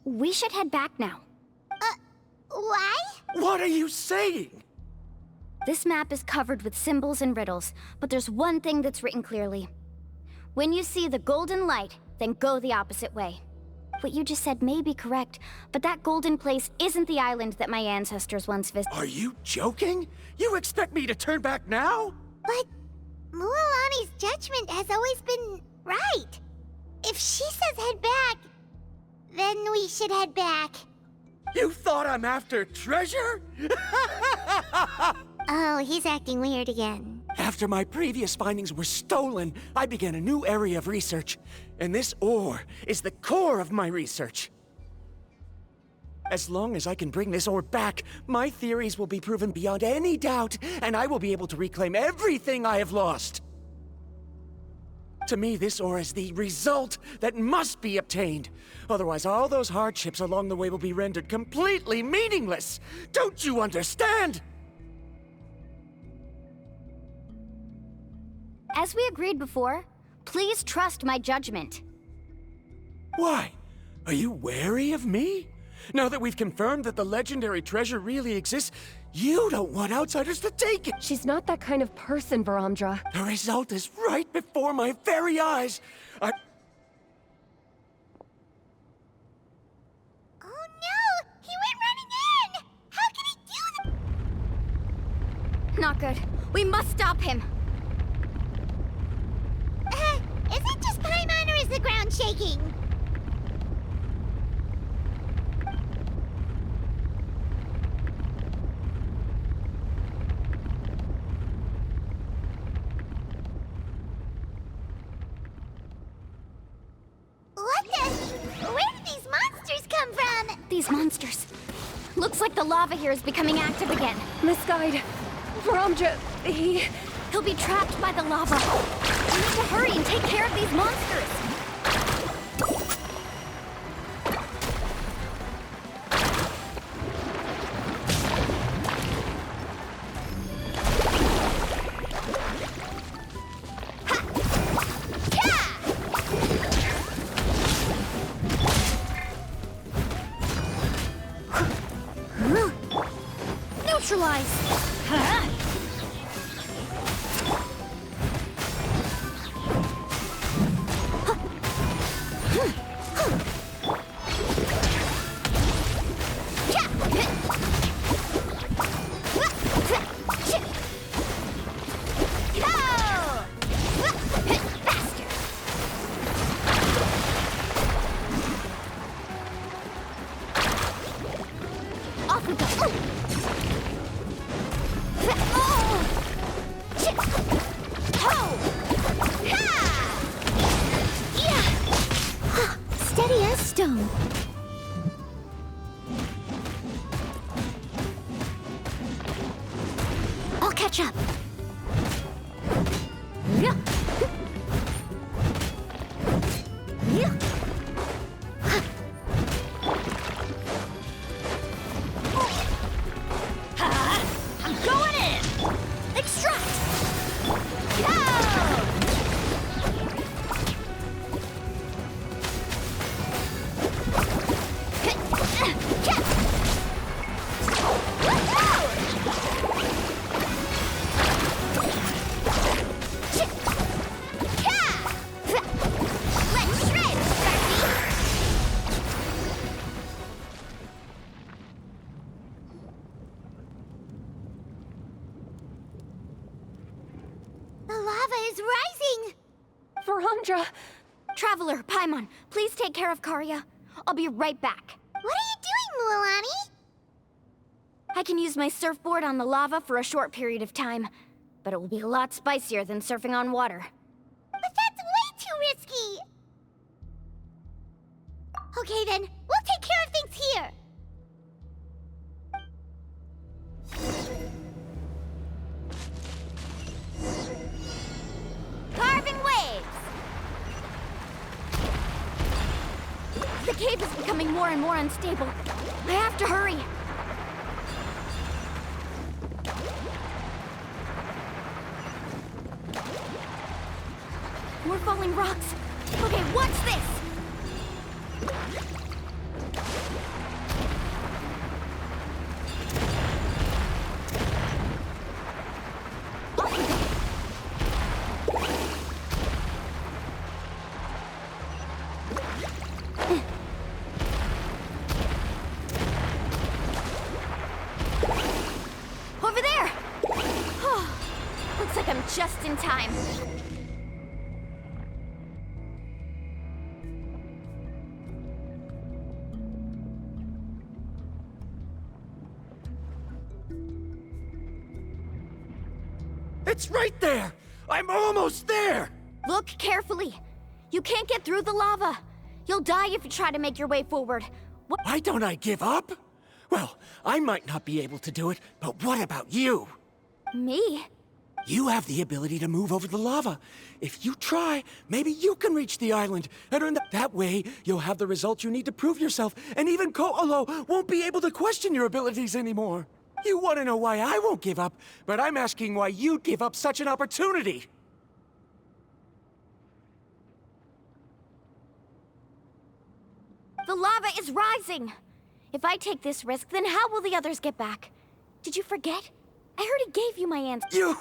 We should head back now. Why? What are you saying? This map is covered with symbols and riddles, but there's one thing that's written clearly. When you see the golden light, then go the opposite way. What you just said may be correct, but that golden place isn't the island that my ancestors once visited. Are you joking? You expect me to turn back now? But Mualani's judgment has always been right. If she says head back, Then we should head back. You thought I'm after treasure? Oh, he's acting weird again. After my previous findings were stolen, I began a new area of research. And this ore is the core of my research. As long as I can bring this ore back, my theories will be proven beyond any doubt, and I will be able to reclaim everything I have lost. To me, this ore is the result that must be obtained. Otherwise, all those hardships along the way will be rendered completely meaningless. Don't you understand? As we agreed before, please trust my judgment. Why? Are you wary of me? Now that we've confirmed that the legendary treasure really exists, you don't want outsiders to take it! She's not that kind of person, Varamdra. The result is right before my very eyes! Oh no! He went running in! How can he do that? Not good. We must stop him. Is it just Paimon or is the ground shaking? What the? Where did these monsters come from? These monsters. Looks like the lava here is becoming active again. Miss Guide, Varamdra, He'll be trapped by the lava. We need to hurry and take care of these monsters. Neutralize. Off we go. Steady as stone. I'll catch up. Yeah. Yeah. I'm going in. Extract. Go! The lava is rising! Varamdra, Traveler, Paimon, please take care of Karya. I'll be right back. What are you doing, Mualani? I can use my surfboard on the lava for a short period of time, but it will be a lot spicier than surfing on water. But that's way too risky! Okay then, we'll take care of things here! Carving waves! The cave is becoming more and more unstable. I have to hurry. More falling rocks. Okay, what's this? Over there! Looks like I'm just in time. It's right there! I'm almost there! Look carefully. You can't get through the lava. You'll die if you try to make your way forward. What? Why don't I give up? Well, I might not be able to do it, but what about you? Me? You have the ability to move over the lava. If you try, maybe you can reach the island. And that way, you'll have the results you need to prove yourself, and even Ko'olo won't be able to question your abilities anymore. You want to know why I won't give up, but I'm asking why you'd give up such an opportunity. The lava is rising! If I take this risk, then how will the others get back? Did you forget? I already gave you my answer. You...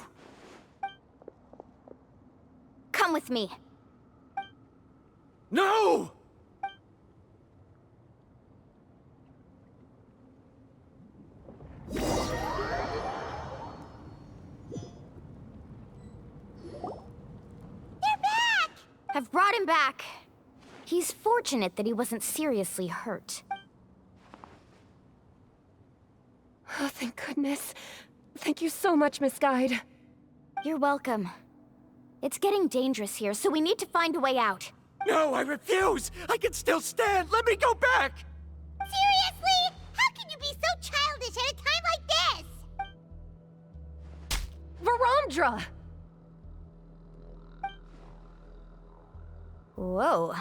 Come with me. No! They're back! I've brought him back. He's fortunate that he wasn't seriously hurt. Oh, thank goodness. Thank you so much, Miss Guide. You're welcome. It's getting dangerous here, so we need to find a way out. No, I refuse! I can still stand! Let me go back! Seriously? How can you be so childish at a time like this? Verandra! Whoa.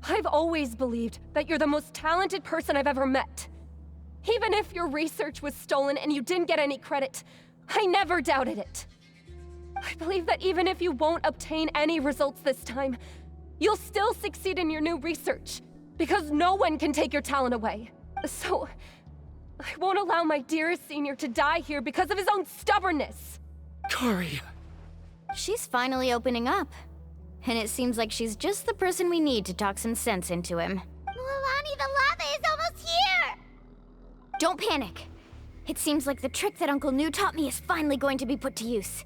I've always believed that you're the most talented person I've ever met. Even if your research was stolen and you didn't get any credit, I never doubted it. I believe that even if you won't obtain any results this time, you'll still succeed in your new research, because no one can take your talent away. So, I won't allow my dearest senior to die here because of his own stubbornness. Karia. She's finally opening up. And it seems like she's just the person we need to talk some sense into him. Mualani, the lava is almost here! Don't panic. It seems like the trick that Uncle New taught me is finally going to be put to use.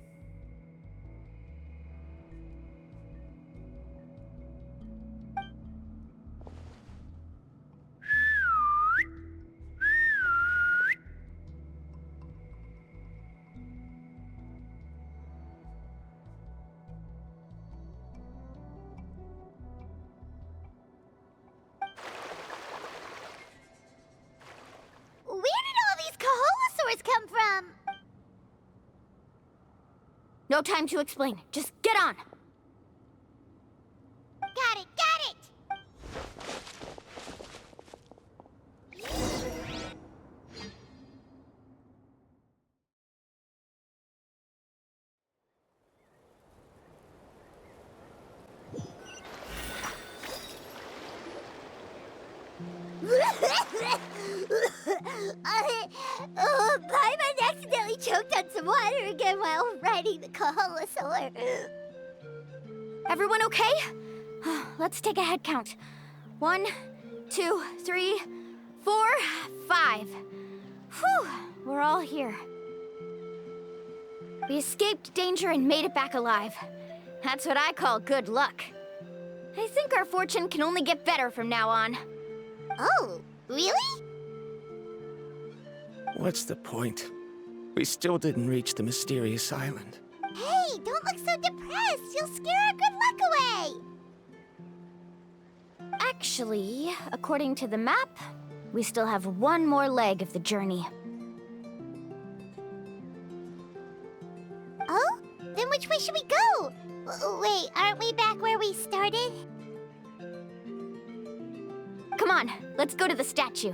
Where did all these Kaholosaurs come from? No time to explain. Just get on. Got it, got it! Paimon accidentally choked on some water again while riding the Kaholosaur. Everyone okay? Let's take a head count. 1, 2, 3, 4, 5. Whew, we're all here. We escaped danger and made it back alive. That's what I call good luck. I think our fortune can only get better from now on. Oh, really? What's the point? We still didn't reach the mysterious island. Hey, don't look so depressed. You'll scare our good luck away. Actually, according to the map, we still have one more leg of the journey. Oh? Then which way should we go? Wait, aren't we back where we started? Come on, let's go to the statue.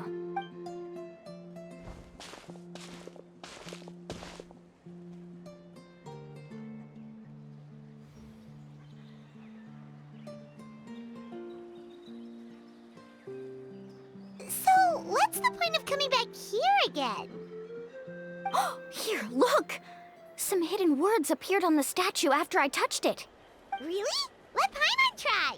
So, what's the point of coming back here again? Here, look! Some hidden words appeared on the statue after I touched it. Really? Let Paimon try.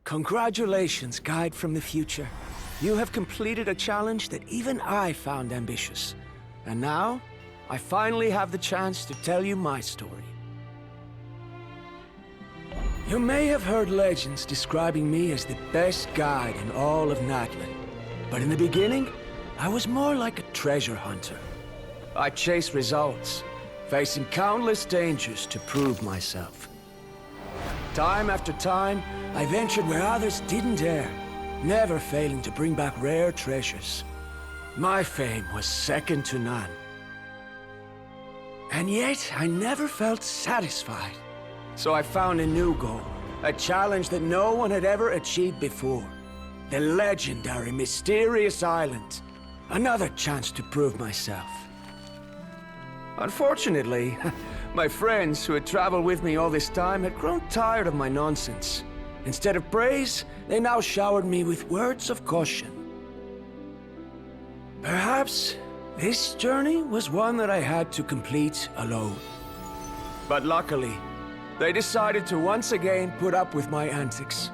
Congratulations, Guide from the Future. You have completed a challenge that even I found ambitious. And now, I finally have the chance to tell you my story. You may have heard legends describing me as the best guide in all of Natlan. But in the beginning, I was more like a treasure hunter. I chased results, facing countless dangers to prove myself. Time after time, I ventured where others didn't dare, never failing to bring back rare treasures. My fame was second to none. And yet, I never felt satisfied. So I found a new goal, a challenge that no one had ever achieved before. The legendary Mysterious Island. Another chance to prove myself. Unfortunately, my friends who had traveled with me all this time had grown tired of my nonsense. Instead of praise, they now showered me with words of caution. Perhaps this journey was one that I had to complete alone. But luckily, they decided to once again put up with my antics.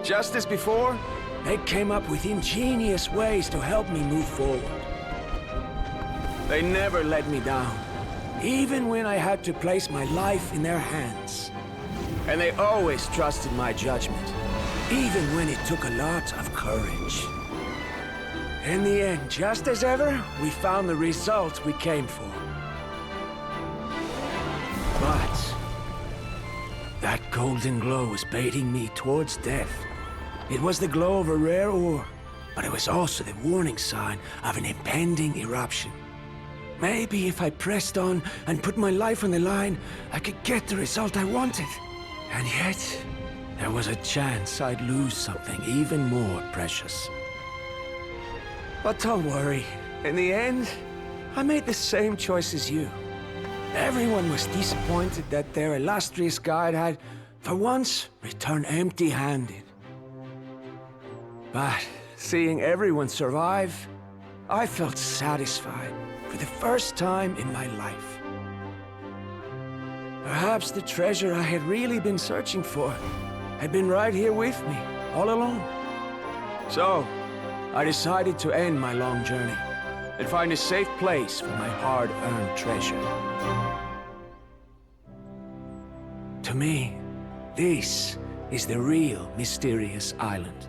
Just as before, they came up with ingenious ways to help me move forward. They never let me down, even when I had to place my life in their hands. And they always trusted my judgment, even when it took a lot of courage. In the end, just as ever, we found the result we came for. But that golden glow was baiting me towards death. It was the glow of a rare ore, but it was also the warning sign of an impending eruption. Maybe if I pressed on and put my life on the line, I could get the result I wanted. And yet, there was a chance I'd lose something even more precious. But don't worry. In the end, I made the same choice as you. Everyone was disappointed that their illustrious guide had, for once, returned empty-handed. But seeing everyone survive, I felt satisfied for the first time in my life. Perhaps the treasure I had really been searching for had been right here with me, all along. So, I decided to end my long journey and find a safe place for my hard-earned treasure. To me, this is the real Mysterious Island.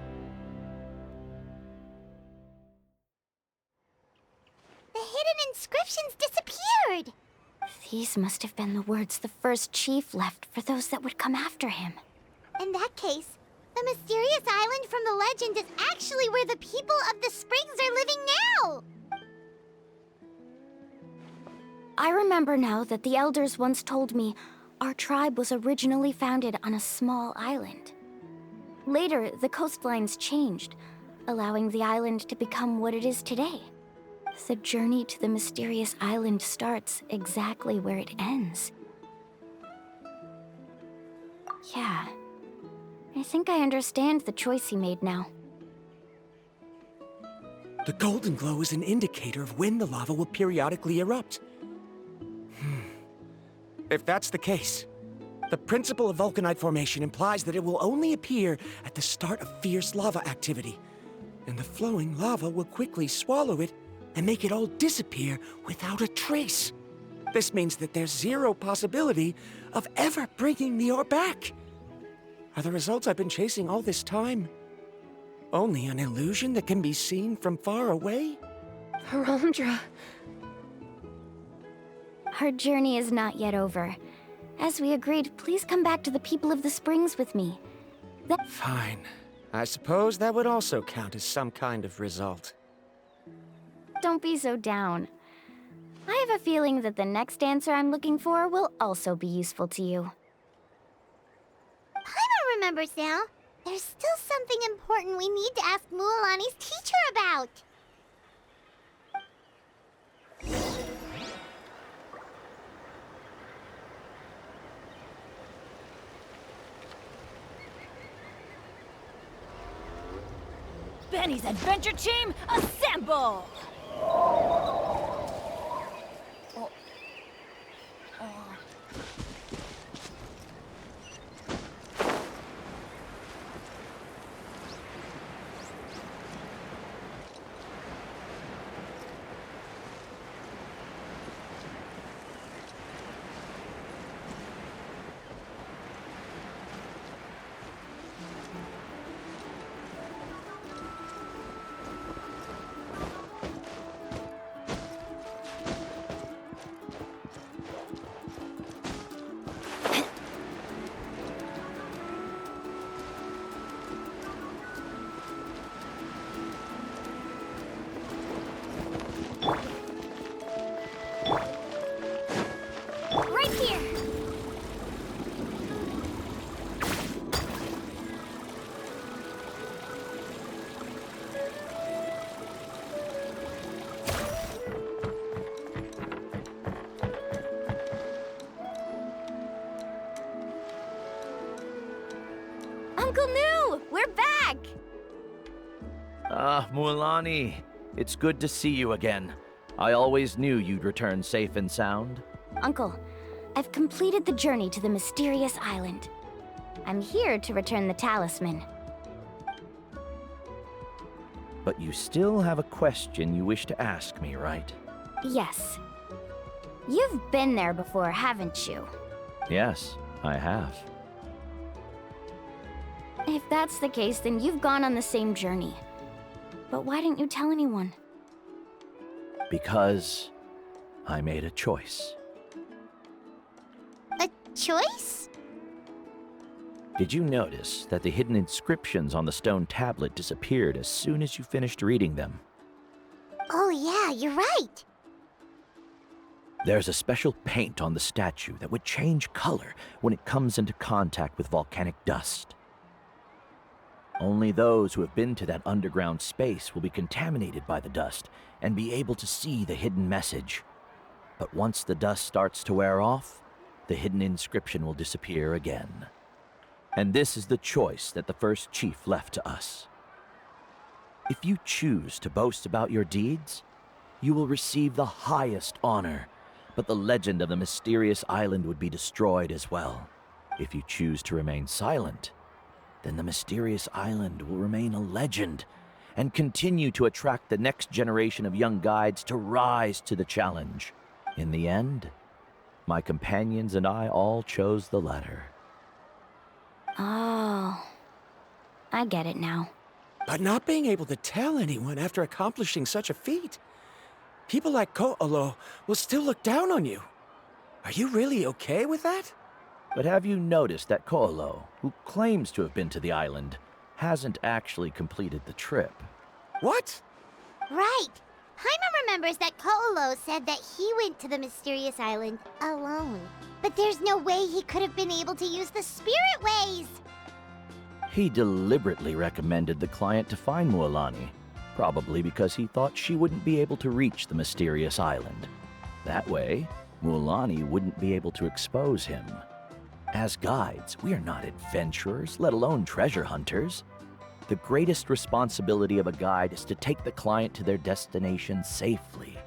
The hidden inscriptions disappeared! These must have been the words the first chief left for those that would come after him. In that case, the mysterious island from the legend is actually where the people of the springs are living now! I remember now that the elders once told me our tribe was originally founded on a small island. Later, the coastlines changed, allowing the island to become what it is today. The journey to the mysterious island starts exactly where it ends. Yeah. I think I understand the choice he made now. The golden glow is an indicator of when the lava will periodically erupt. If that's the case, the principle of vulcanite formation implies that it will only appear at the start of fierce lava activity, and the flowing lava will quickly swallow it and make it all disappear without a trace. This means that there's zero possibility of ever bringing the ore back. Are the results I've been chasing all this time only an illusion that can be seen from far away? Verandra. Our journey is not yet over. As we agreed, please come back to the people of the springs with me. Fine. I suppose that would also count as some kind of result. Don't be so down. I have a feeling that the next answer I'm looking for will also be useful to you. Paimon remembers now. There's still something important we need to ask Mualani's teacher about. Benny's adventure team, assemble! Uncle New! We're back! Ah, Mualani. It's good to see you again. I always knew you'd return safe and sound. Uncle, I've completed the journey to the mysterious island. I'm here to return the talisman. But you still have a question you wish to ask me, right? Yes. You've been there before, haven't you? Yes, I have. If that's the case, then you've gone on the same journey. But why didn't you tell anyone? Because I made a choice. A choice? Did you notice that the hidden inscriptions on the stone tablet disappeared as soon as you finished reading them? Oh yeah, you're right. There's a special paint on the statue that would change color when it comes into contact with volcanic dust. Only those who have been to that underground space will be contaminated by the dust and be able to see the hidden message. But once the dust starts to wear off, the hidden inscription will disappear again. And this is the choice that the first chief left to us. If you choose to boast about your deeds, you will receive the highest honor, but the legend of the mysterious island would be destroyed as well. If you choose to remain silent, then the mysterious island will remain a legend and continue to attract the next generation of young guides to rise to the challenge. In the end, my companions and I all chose the latter. Oh, I get it now. But not being able to tell anyone after accomplishing such a feat. People like Ko'olo will still look down on you. Are you really okay with that? But have you noticed that Ko'olo, who claims to have been to the island, hasn't actually completed the trip? What? Right. Paimon remembers that Ko'olo said that he went to the mysterious island alone. But there's no way he could have been able to use the spirit ways. He deliberately recommended the client to find Mualani, probably because he thought she wouldn't be able to reach the mysterious island. That way, Mualani wouldn't be able to expose him. As guides, we are not adventurers, let alone treasure hunters. The greatest responsibility of a guide is to take the client to their destination safely.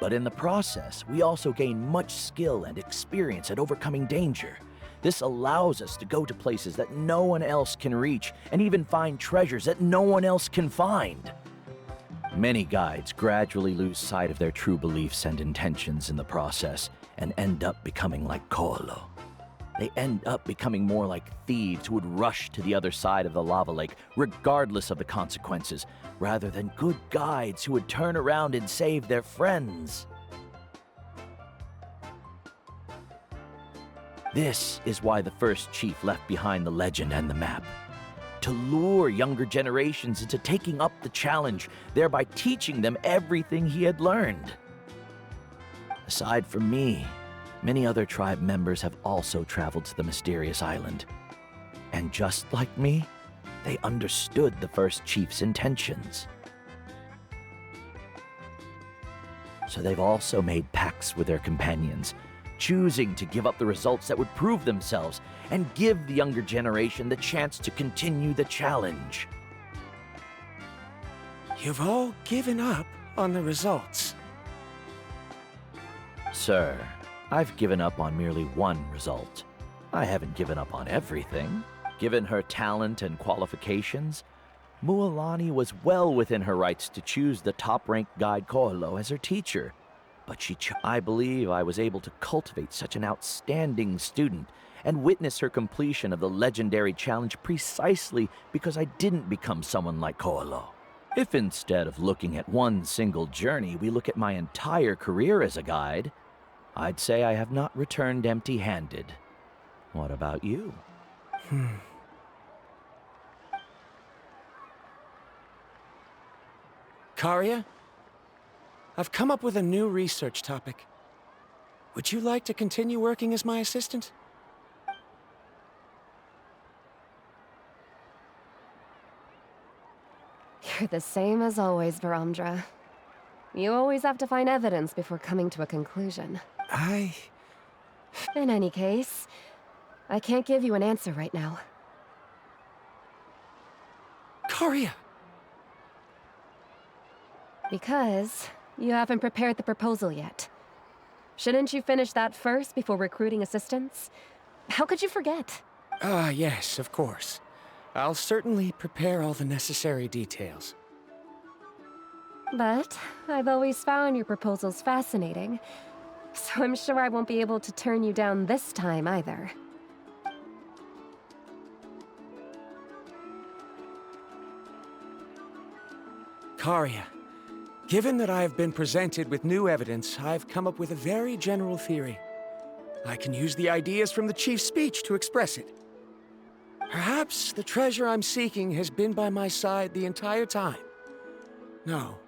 But in the process, we also gain much skill and experience at overcoming danger. This allows us to go to places that no one else can reach, and even find treasures that no one else can find. Many guides gradually lose sight of their true beliefs and intentions in the process, and end up becoming like Ko'olo. They end up becoming more like thieves who would rush to the other side of the lava lake, regardless of the consequences, rather than good guides who would turn around and save their friends. This is why the first chief left behind the legend and the map. To lure younger generations into taking up the challenge, thereby teaching them everything he had learned. Aside from me, many other tribe members have also traveled to the mysterious island. And just like me, they understood the first chief's intentions. So they've also made pacts with their companions, choosing to give up the results that would prove themselves and give the younger generation the chance to continue the challenge. You've all given up on the results. Sir, I've given up on merely one result. I haven't given up on everything. Given her talent and qualifications, Mualani was well within her rights to choose the top-ranked guide Ko'olo as her teacher. But I believe I was able to cultivate such an outstanding student and witness her completion of the legendary challenge precisely because I didn't become someone like Ko'olo. If instead of looking at one single journey, we look at my entire career as a guide, I'd say I have not returned empty-handed. What about you? Karia, I've come up with a new research topic. Would you like to continue working as my assistant? You're the same as always, Varamdra. You always have to find evidence before coming to a conclusion. I... In any case, I can't give you an answer right now. Karia! Because you haven't prepared the proposal yet. Shouldn't you finish that first before recruiting assistants? How could you forget? Ah, yes, of course. I'll certainly prepare all the necessary details. But I've always found your proposals fascinating, so I'm sure I won't be able to turn you down this time either. Karia, given that I have been presented with new evidence, I've come up with a very general theory. I can use the ideas from the Chief's speech to express it. Perhaps the treasure I'm seeking has been by my side the entire time. No.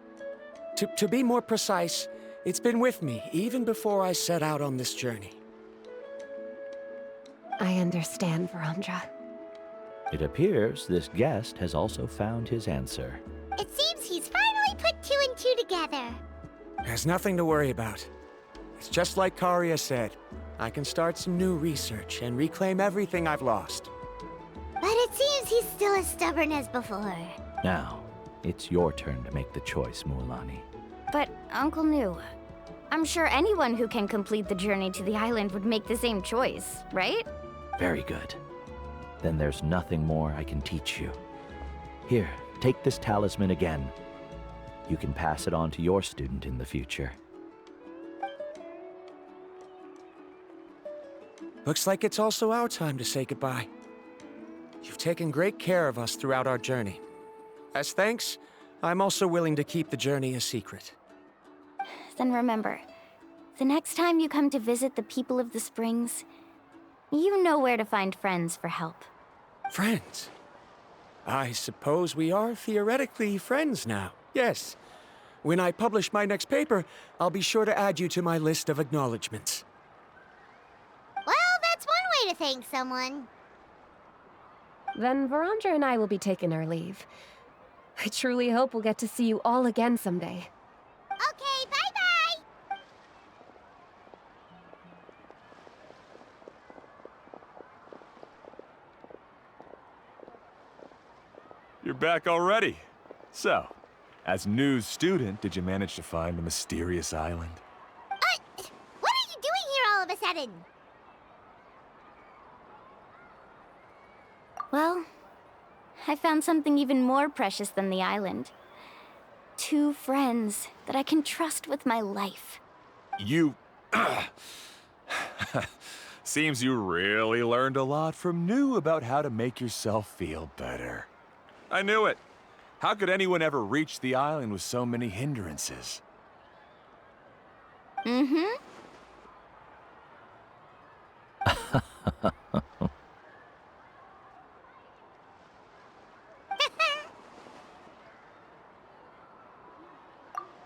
To be more precise, it's been with me even before I set out on this journey. I understand, Verandra. It appears this guest has also found his answer. It seems he's finally put two and two together. There's nothing to worry about. It's just like Karia said. I can start some new research and reclaim everything I've lost. But it seems he's still as stubborn as before. Now, it's your turn to make the choice, Mualani. But, Uncle Nu, I'm sure anyone who can complete the journey to the island would make the same choice, right? Very good. Then there's nothing more I can teach you. Here, take this talisman again. You can pass it on to your student in the future. Looks like it's also our time to say goodbye. You've taken great care of us throughout our journey. As thanks, I'm also willing to keep the journey a secret. Then remember, the next time you come to visit the people of the Springs, you know where to find friends for help. Friends? I suppose we are theoretically friends now, yes. When I publish my next paper, I'll be sure to add you to my list of acknowledgements. Well, that's one way to thank someone. Then Verandra and I will be taking our leave. I truly hope we'll get to see you all again someday. Okay, bye-bye! You're back already. So, as news student, did you manage to find the mysterious island? What are you doing here all of a sudden? Well, I found something even more precious than the island. 2 friends that I can trust with my life. You... Seems you really learned a lot from New about how to make yourself feel better. I knew it. How could anyone ever reach the island with so many hindrances? Mm-hmm.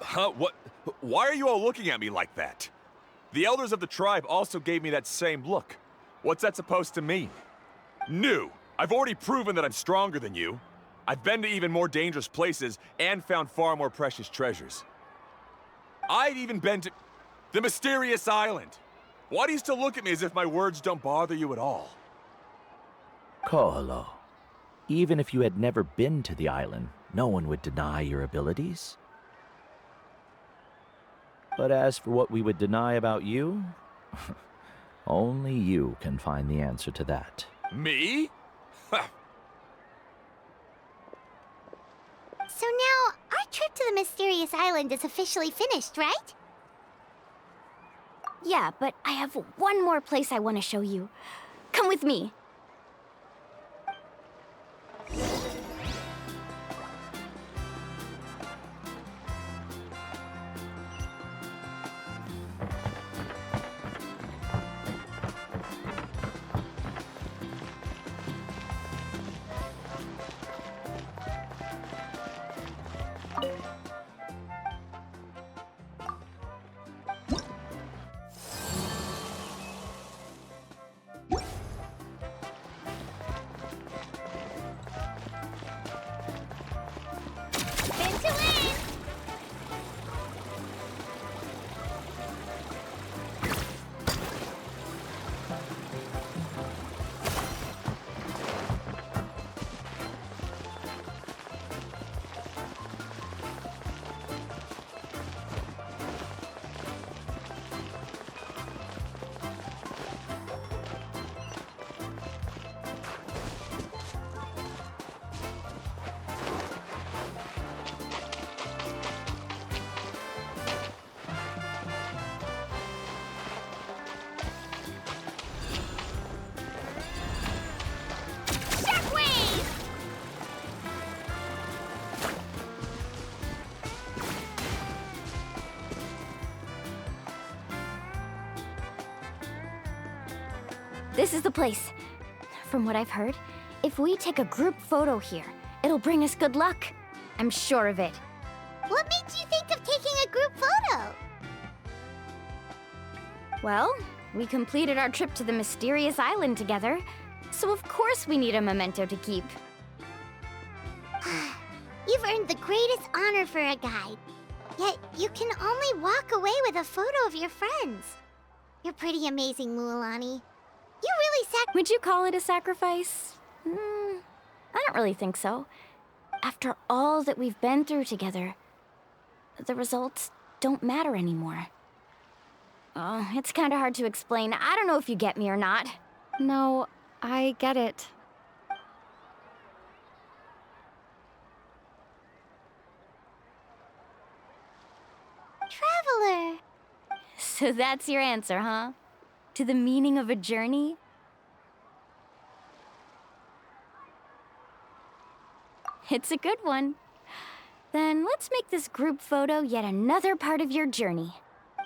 Huh? What? Why are you all looking at me like that? The elders of the tribe also gave me that same look. What's that supposed to mean? New! I've already proven that I'm stronger than you. I've been to even more dangerous places and found far more precious treasures. I've even been to the mysterious island. Why do you still look at me as if my words don't bother you at all? Koholo, even if you had never been to the island, no one would deny your abilities. But as for what we would deny about you, only you can find the answer to that. Me? So now, our trip to the mysterious island is officially finished, right? Yeah, but I have one more place I want to show you. Come with me. this is the place. From what I've heard, if we take a group photo here, it'll bring us good luck. I'm sure of it. What made you think of taking a group photo? Well, we completed our trip to the mysterious island together, so of course we need a memento to keep. You've earned the greatest honor for a guide. Yet, you can only walk away with a photo of your friends. You're pretty amazing, Mualani. You really Would you call it a sacrifice? I don't really think so. After all that we've been through together, the results don't matter anymore. Oh, it's kind of hard to explain. I don't know if you get me or not. No, I get it. Traveler. So that's your answer, huh? To the meaning of a journey? It's a good one. Then let's make this group photo yet another part of your journey.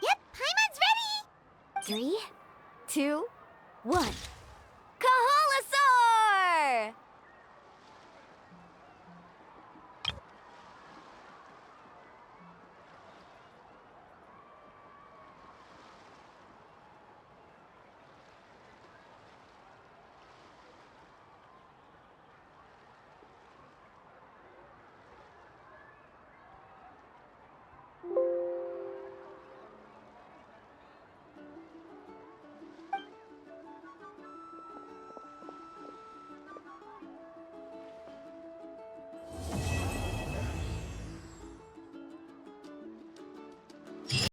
Yep, Paimon's ready. 3, 2, 1.